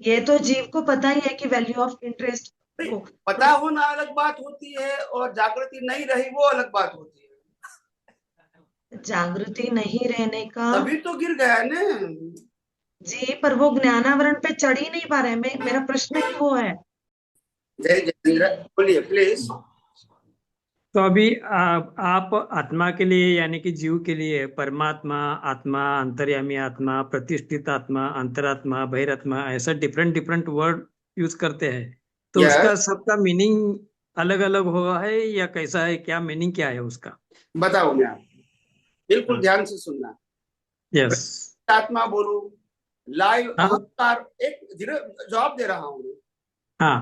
ये तो जीव को पता ही है कि वैल्यू ऑफ इंटरेस्ट को, पता होना अलग बात होती है, और जागृति नहीं रही वो अलग बात होती है। जागृति नहीं रहने का तभी तो गिर गया ना जी, पर वो ज्ञानावरण पे चढ़ ही नहीं पा रहे। मेरा प्रश्न ही वो है। जय जितेंद्र, बोलिए प्लीज। तो अभी आप आत्मा के लिए यानी कि जीव के लिए परमात्मा, आत्मा, अंतर्यामी आत्मा, प्रतिष्ठित आत्मा, अंतरात्मा, बहिरात्मा, ऐसा डिफरेंट डिफरेंट वर्ड यूज करते हैं। तो Yes. उसका सबका मीनिंग अलग अलग हुआ है या कैसा है, क्या मीनिंग क्या है उसका? बताऊंगा, बिल्कुल ध्यान से सुनना। यस। आत्मा बोलू, लाइव हाँ। अहंकार, एक जवाब दे रहा हूँ। हाँ।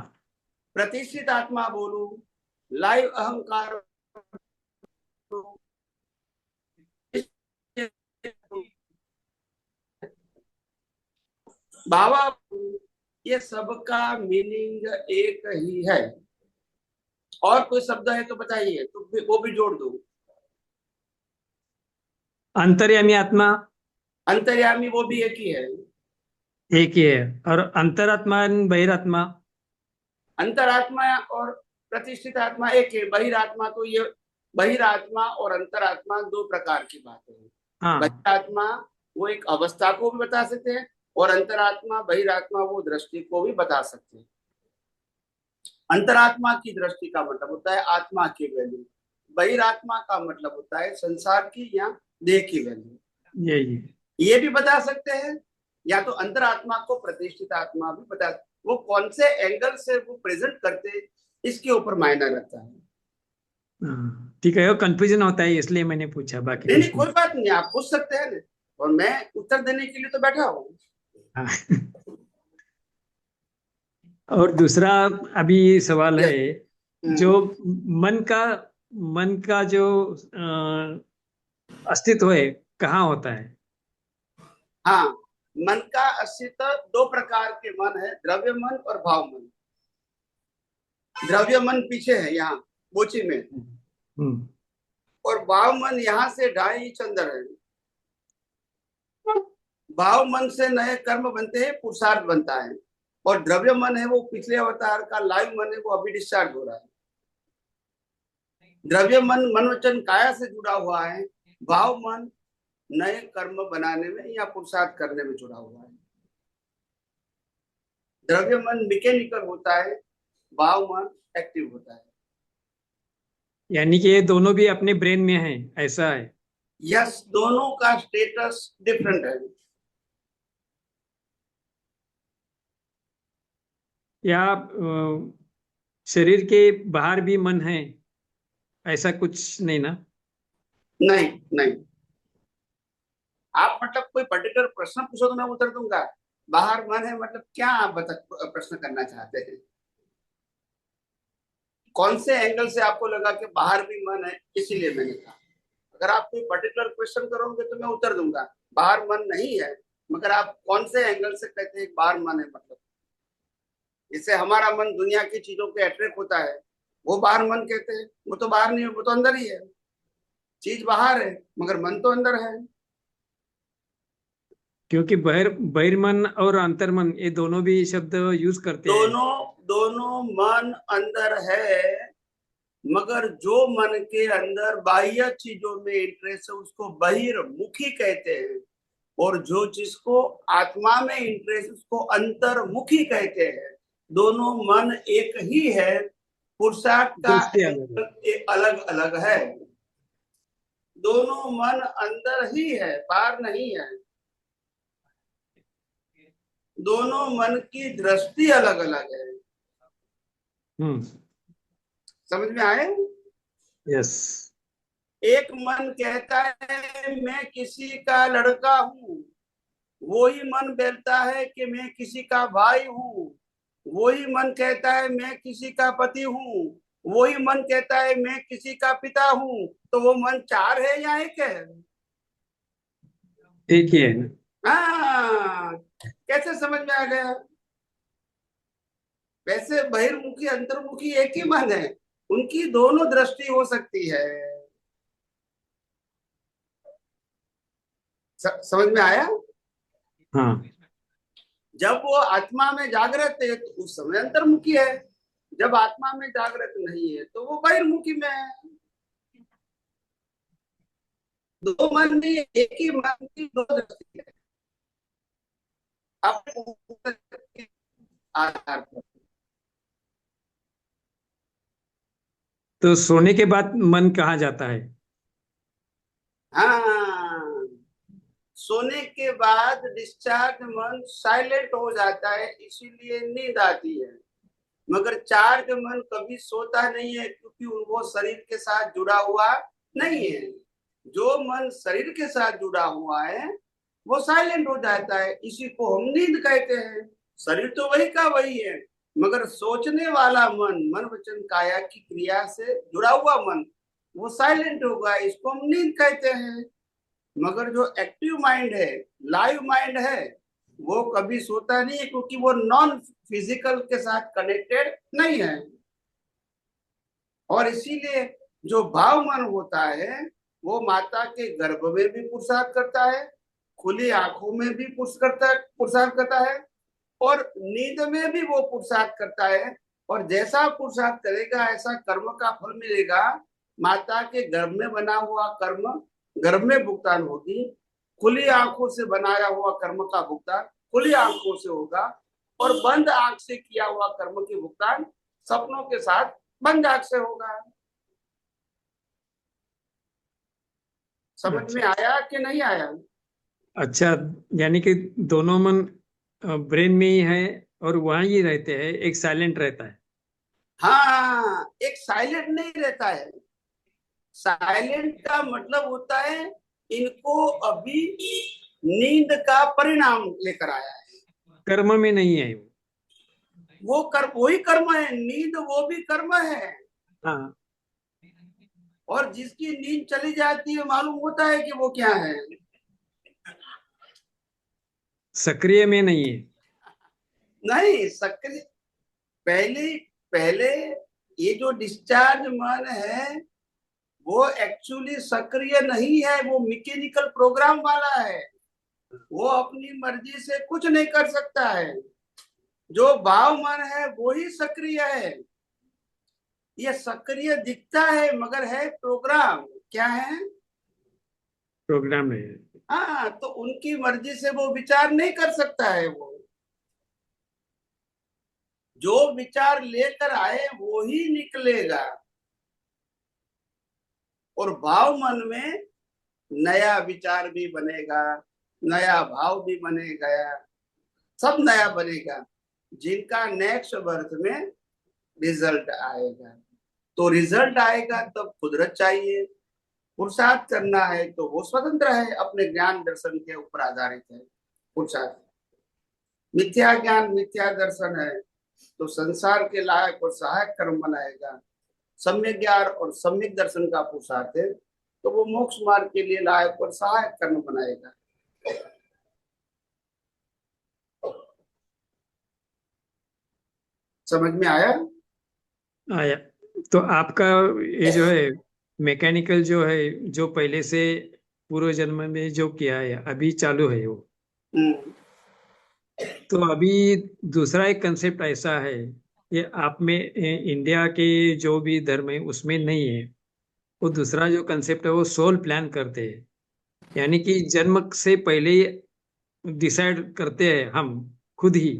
प्रतिष्ठित आत्मा बोलू, लाइव अहंकार, बाबा, ये सबका मीनिंग एक ही है। और कोई शब्द है तो बताइए, तो वो भी जोड़ दो। अंतर्यामी आत्मा अंतर्यामी वो भी एक ही है। एक ही है। और अंतरात्मा और बहिरात्मा? अंतरात्मा और प्रतिष्ठित आत्मा एक है। बहिरात्मा तो ये, बहिरात्मा और अंतरात्मा दो प्रकार की बातें हैं। हाँ। बहिरात्मा वो एक अवस्था को भी बता सकते हैं, और अंतरात्मा बहिरात्मा वो दृष्टि को भी बता सकते हैं। अंतरात्मा की दृष्टि का मतलब होता है आत्मा की वैल्यू, बहिरात्मा का मतलब होता है संसार की या देह की वैल्यू। ये भी बता सकते हैं, या तो अंतरात्मा को प्रतिष्ठित आत्मा भी बता। वो कौन से एंगल से वो प्रेजेंट करते हैं इसके ऊपर मायना रहता है। ठीक है, कंफ्यूजन होता है इसलिए मैंने पूछा। बाकी नहीं, कोई बात नहीं, आप पूछ सकते हैं ना, और मैं उत्तर देने के लिए तो बैठा हूँ। और दूसरा अभी सवाल है, जो मन का जो अस्तित्व है कहाँ होता है? हाँ, मन का अस्तित्व दो प्रकार के मन है, द्रव्य मन और भाव मन। द्रव्य मन पीछे है यहाँ बोची में, और भाव मन यहाँ से 2.5 इंच अंदर है। भाव मन से नए कर्म बनते हैं, पुरुषार्थ बनता है। और द्रव्य मन है वो पिछले अवतार का, लाइव मन है वो अभी डिस्चार्ज हो रहा है। द्रव्य मन मन वचन काया से जुड़ा हुआ है, भाव मन नए कर्म बनाने में या पुरुषार्थ करने में जुड़ा हुआ है। द्रव्य मन मैकेनिकल होता है, भाव मन एक्टिव होता है। यानी कि ये दोनों भी अपने ब्रेन में है, ऐसा है? यस, दोनों का स्टेटस डिफरेंट है। या शरीर के बाहर भी मन है, ऐसा कुछ नहीं ना? नहीं नहीं, आप मतलब कोई पर्टिकुलर प्रश्न पूछो तो मैं उत्तर दूंगा। बाहर मन है मतलब क्या आप प्रश्न करना चाहते हैं? कौन से एंगल से आपको लगा कि बाहर भी मन है, इसीलिए मैंने कहा। अगर आप कोई पर्टिकुलर क्वेश्चन करोगे तो मैं उत्तर दूंगा बाहर मन नहीं है, मगर आप कौन से एंगल से कहते हैं बाहर मन है। मतलब जैसे हमारा मन दुनिया की चीजों पे अट्रैक्ट होता है, वो बाहर मन कहते हैं। वो तो बाहर नहीं है, वो तो अंदर ही है। चीज बाहर है मगर मन तो अंदर है। क्योंकि बहिर्मन और अंतर्मन ये दोनों भी शब्द यूज करते हैं। दोनों मन अंदर है, मगर जो मन के अंदर बाह्य चीजों में इंटरेस्ट है उसको बहिर्मुखी कहते हैं, और जो जिसको आत्मा में इंटरेस्ट उसको अंतर्मुखी कहते हैं। दोनों मन एक ही है, पुरुषार्थ का अलग अलग है। दोनों मन अंदर ही है, बाहर नहीं है। दोनों मन की दृष्टि अलग अलग है। समझ में आए? यस। एक मन कहता है मैं किसी का लड़का हूँ, वही मन बोलता है कि मैं किसी का भाई हूँ। वही मन कहता है मैं किसी का पति हूँ, वही मन कहता है मैं किसी का पिता हूँ। तो वो मन चार है या एक है? एक ही है ना? हाँ, कैसे समझ में आ गया? वैसे बहिर्मुखी अंतर्मुखी एक ही मन है, उनकी दोनों दृष्टि हो सकती है। समझ में आया? हाँ। जब वो आत्मा में जागृत है तो उस समय अंतर्मुखी है, जब आत्मा में जागृत नहीं है तो वो बहिर्मुखी में है। दो मन नहीं, एक ही मन की दो दृष्टि है। आधार पर तो सोने के बाद मन कहाँ जाता है? हाँ, सोने के बाद डिस्चार्ज मन साइलेंट हो जाता है, इसीलिए नींद आती है। मगर चार्ज मन कभी सोता नहीं है, क्योंकि वो शरीर के साथ जुड़ा हुआ नहीं है। जो मन शरीर के साथ जुड़ा हुआ है वो साइलेंट हो जाता है, इसी को हम नींद कहते हैं। शरीर तो वही का वही है, मगर सोचने वाला मन, मन वचन काया की क्रिया से जुड़ा हुआ मन, वो साइलेंट होगा, इसको हम नींद कहते हैं। मगर जो एक्टिव माइंड है, लाइव माइंड है, वो कभी सोता नहीं है, क्योंकि वो नॉन फिजिकल के साथ कनेक्टेड नहीं है। और इसीलिए जो भाव मन होता है वो माता के गर्भ में भी पुरुषार्थ करता है, खुली आंखों में भी पुरुषार्थ करता है, और नींद में भी वो पुरुषार्थ करता है। और जैसा पुरुषार्थ करेगा ऐसा कर्म का फल मिलेगा। माता के गर्भ में बना हुआ कर्म गर्भ में भुगतान होगी, खुली आंखों से बनाया हुआ कर्म का भुगतान खुली आंखों से होगा, और बंद आंख से किया हुआ कर्म की भुगतान सपनों के साथ बंद आंख से होगा। समझ में आया कि नहीं आया? अच्छा, यानी कि दोनों मन ब्रेन में ही है और वहां ही रहते हैं, एक साइलेंट रहता है। हाँ, एक साइलेंट नहीं रहता है। साइलेंट का मतलब होता है इनको अभी नींद का परिणाम लेकर आया है, कर्म में नहीं है वो वही कर्म है। नींद वो भी कर्म है। हाँ। और जिसकी नींद चली जाती है मालूम होता है कि वो क्या है, सक्रिय में नहीं है। नहीं सक्रिय। पहले पहले ये जो डिस्चार्ज मन है वो एक्चुअली सक्रिय नहीं है, वो मैकेनिकल प्रोग्राम वाला है। वो अपनी मर्जी से कुछ नहीं कर सकता है। जो भाव मन है वो ही सक्रिय है। ये सक्रिय दिखता है मगर है प्रोग्राम। क्या है? प्रोग्राम है। हाँ, तो उनकी मर्जी से वो विचार नहीं कर सकता है। वो जो विचार लेकर आए वो ही निकलेगा। और भाव मन में नया विचार भी बनेगा, नया भाव भी बनेगा, सब नया बनेगा, जिनका नेक्स्ट बर्थ में रिजल्ट आएगा। तो रिजल्ट आएगा तब कुदरत चाहिए। पुरुषार्थ करना है तो वो स्वतंत्र है, अपने ज्ञान दर्शन के ऊपर आधारित है पुरुषार्थ। मिथ्या ज्ञान मिथ्या दर्शन है तो संसार के लायक और सहायक कर्म बनाएगा। सम्यक ज्ञान और सम्यक दर्शन का पुरुषार्थ है तो वो मोक्ष मार्ग के लिए लायक और सहायक कर्म बनाएगा। समझ में आया? आया। तो आपका ये जो है मैकेनिकल जो है, जो पहले से पूर्व जन्म में जो किया है अभी चालू है वो, तो अभी दूसरा एक कंसेप्ट ऐसा है कि आप में इंडिया के जो भी धर्म है उसमें नहीं है। वो दूसरा जो कंसेप्ट है वो सोल प्लान करते हैं, यानी कि जन्म से पहले ही डिसाइड करते हैं हम खुद ही,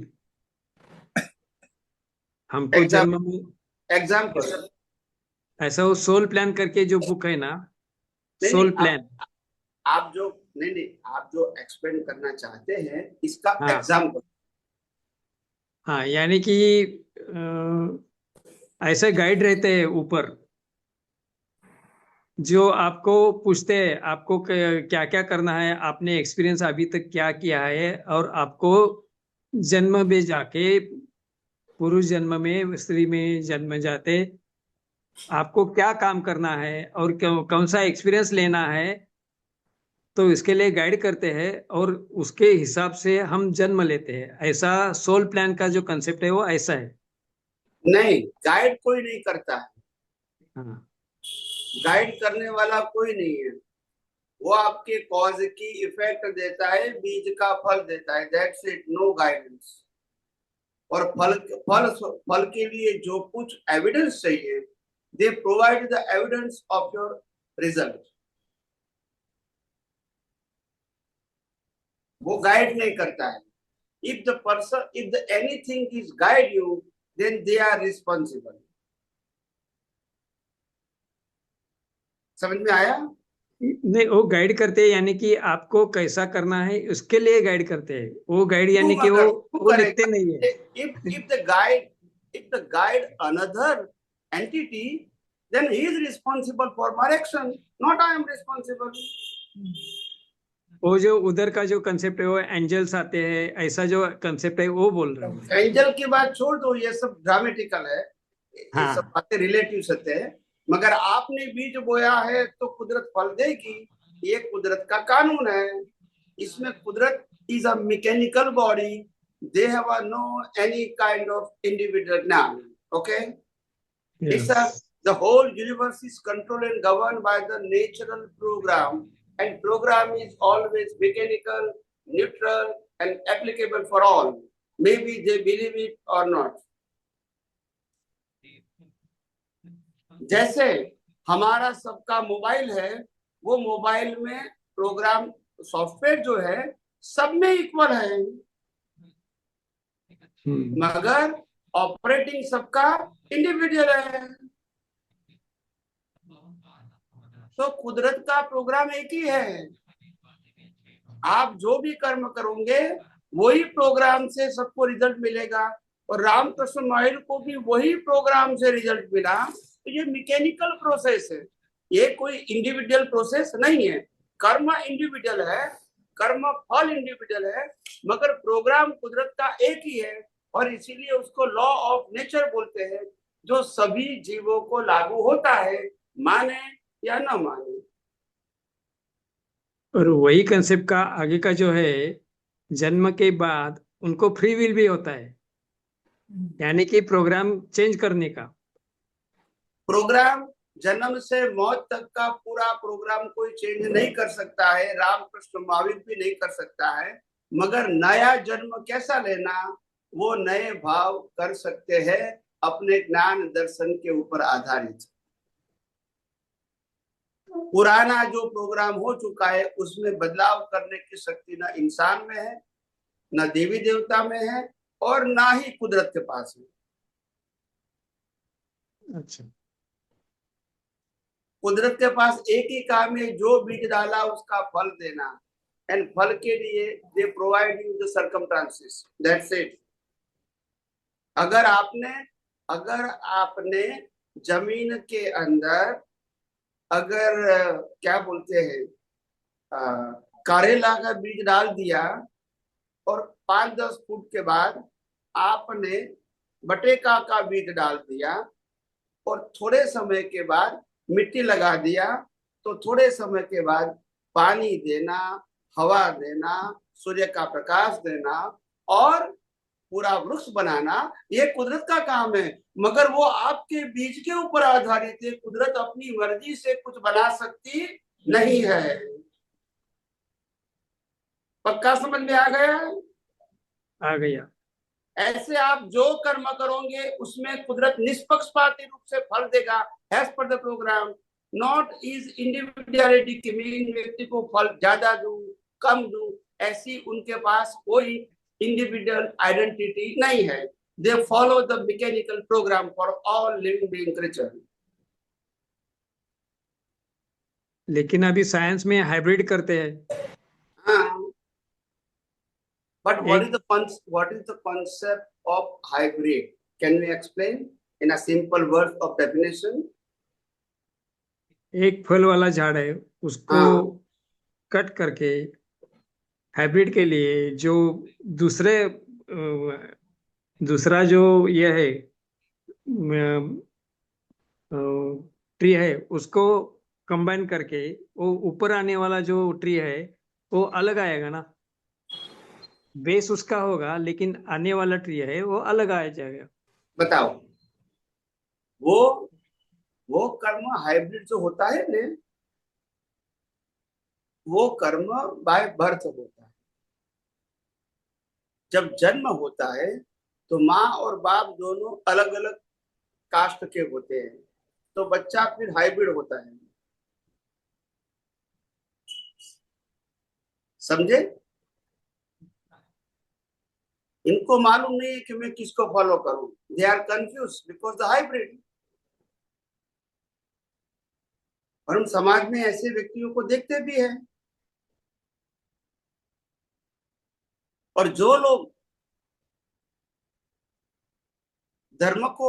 हमको जन्म में एग्जाम्पल ऐसा। वो सोल प्लान करके जो बुक है ना, सोल प्लान। आप जो नहीं आप जो एक्सप्लेन करना चाहते हैं इसका हाँ। एग्जाम्पल। हाँ, यानी कि ऐसे गाइड रहते हैं ऊपर जो आपको पूछते हैं आपको क्या क्या करना है, आपने एक्सपीरियंस अभी तक क्या किया है, और आपको जन्म में जाके पुरुष जन्म में स्त्री में जन्म जाते आपको क्या काम करना है और कौन सा एक्सपीरियंस लेना है, तो इसके लिए गाइड करते हैं और उसके हिसाब से हम जन्म लेते हैं। ऐसा सोल प्लान का जो कंसेप्ट है वो ऐसा है। नहीं, गाइड कोई नहीं करता है। हाँ। गाइड करने वाला कोई नहीं है। वो आपके कॉज की इफेक्ट देता है, बीज का फल देता है, दैट्स इट, नो गाइडेंस। और फल फल फल के लिए जो कुछ एविडेंस चाहिए, they provide the evidence of your result. वो गाइड नहीं करता है। If the person, if the anything is guide you, then they are responsible. समझ में आया? नहीं, वो गाइड करते हैं, यानी कि आपको कैसा करना है उसके लिए गाइड करते हैं। वो गाइड यानी कि वो लिखते नहीं है। if the guide another entity, then he is responsible for my action, not I am responsible. वो जो उधर का जो कंसेप्ट है वो एंजल्स आते हैं, ऐसा जो कंसेप्ट है वो बोल रहा हूँ। एंजल की बात छोड़ दो, ये सब ड्रामेटिकल है। हाँ। ये सब बातें रिलेटिव सत्य है। मगर आपने बीज बोया है तो कुदरत फल देगी, ये कुदरत का कानून है। इसमें कुदरत is a mechanical body, they have no any kind of individual now. Okay? Yes. The whole universe is controlled and governed by the natural program, and program is always mechanical, neutral, and applicable for all. Maybe they believe it or not. जैसे हमारा सबका mobile है, वो mobile में programme software जो है सब में इक्वल है, मगर ऑपरेटिंग सबका इंडिविजुअल है। तो कुदरत का प्रोग्राम एक ही है। आप जो भी कर्म करोगे वही प्रोग्राम से सबको रिजल्ट मिलेगा। और रामकृष्ण माहिर को भी वही प्रोग्राम से रिजल्ट मिला। तो ये मैकेनिकल प्रोसेस है, ये कोई इंडिविजुअल प्रोसेस नहीं है। कर्म इंडिविजुअल है, कर्म फल इंडिविजुअल है, मगर प्रोग्राम कुदरत का एक ही है। और इसीलिए उसको लॉ ऑफ नेचर बोलते हैं, जो सभी जीवों को लागू होता है, माने या न माने। और वही कंसेप्ट का आगे का जो है, जन्म के बाद उनको फ्री विल भी होता है, यानी कि प्रोग्राम चेंज करने का। प्रोग्राम जन्म से मौत तक का पूरा प्रोग्राम कोई चेंज नहीं कर सकता है, रामकृष्ण महावीर भी नहीं कर सकता है, मगर नया जन्म कैसा लेना वो नए भाव कर सकते हैं अपने ज्ञान दर्शन के ऊपर आधारित। पुराना जो प्रोग्राम हो चुका है उसमें बदलाव करने की शक्ति न इंसान में है, न देवी देवता में है, और ना ही कुदरत के पास है। अच्छा, कुदरत के पास एक ही काम है, जो बीज डाला उसका फल देना, एंड फल के लिए they provide you the circumstances, that's it. अगर आपने जमीन के अंदर अगर क्या बोलते हैं करेला का बीज डाल दिया और 5-10 फुट के बाद आपने बटेका का बीज डाल दिया और थोड़े समय के बाद मिट्टी लगा दिया, तो थोड़े समय के बाद पानी देना, हवा देना, सूर्य का प्रकाश देना और पूरा वृक्ष बनाना, ये कुदरत का काम है। मगर वो आपके बीज के ऊपर आधारित है। कुदरत अपनी मर्जी से कुछ बना सकती नहीं है। पक्का समझ में आ गया है? आ गया। ऐसे आप जो कर्म करोगे उसमें कुदरत निष्पक्षपाती रूप से फल देगा, as per the programme. Not is individuality की मीनिंग व्यक्ति को फल ज्यादा दूं कम दूं, ऐसी उनके पास कोई इंडिविजुअल आइडेंटिटी नहीं है। They follow the mechanical programme for all living being creature. लेकिन अभी साइंस में हाइब्रिड करते हैं। हाँ, but what is the concept of hybrid? Can we explain in a simple word of definition? एक फल वाला झाड़ है, उसको कट करके हाइब्रिड के लिए जो दूसरा जो ये है ट्री है, उसको कंबाइन करके वो ऊपर आने वाला जो ट्री है वो अलग आएगा ना। बेस उसका होगा लेकिन आने वाला ट्री है वो अलग आ जाएगा। बताओ, वो कर्म हाइब्रिड जो होता है ने, वो कर्म बाय बर्थ होता है। जब जन्म होता है तो माँ और बाप दोनों अलग अलग कास्ट के होते हैं, तो बच्चा फिर हाइब्रिड होता है। समझे? इनको मालूम नहीं है कि मैं किसको फॉलो करूं। They are confuse because the hybrid. और हम समाज में ऐसे व्यक्तियों को देखते भी हैं। और जो लोग धर्म को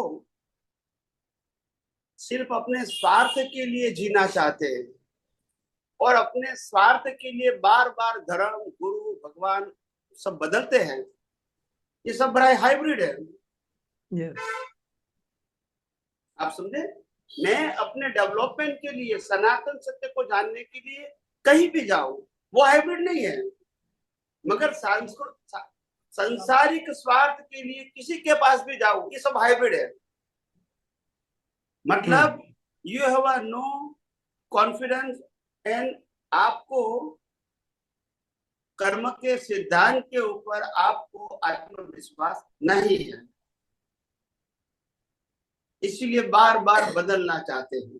सिर्फ अपने स्वार्थ के लिए जीना चाहते हैं और अपने स्वार्थ के लिए बार बार धर्म, गुरु, भगवान सब बदलते हैं, ये सब बड़ा हाइब्रिड है। yes. आप समझे? मैं अपने डेवलपमेंट के लिए, सनातन सत्य को जानने के लिए कहीं भी जाऊं, वो हाइब्रिड नहीं है। मगर सांसारिक स्वार्थ के लिए किसी के पास भी जाऊं, ये सब हाइब्रिड है। मतलब you have a no confidence and आपको कर्म के सिद्धांत के ऊपर आपको आत्मविश्वास नहीं है, इसलिए बार बार बदलना चाहते हैं।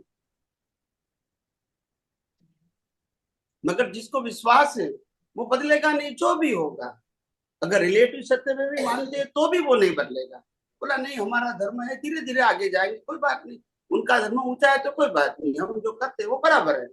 मगर जिसको विश्वास है वो बदलेगा नहीं, जो भी होगा। अगर रिलेटिव सत्य में भी मानते हैं तो भी वो नहीं बदलेगा। बोला नहीं हमारा धर्म है, धीरे धीरे आगे जाएंगे, कोई बात नहीं। उनका धर्म ऊंचा है तो कोई बात नहीं, हम जो करते हैं वो बराबर है।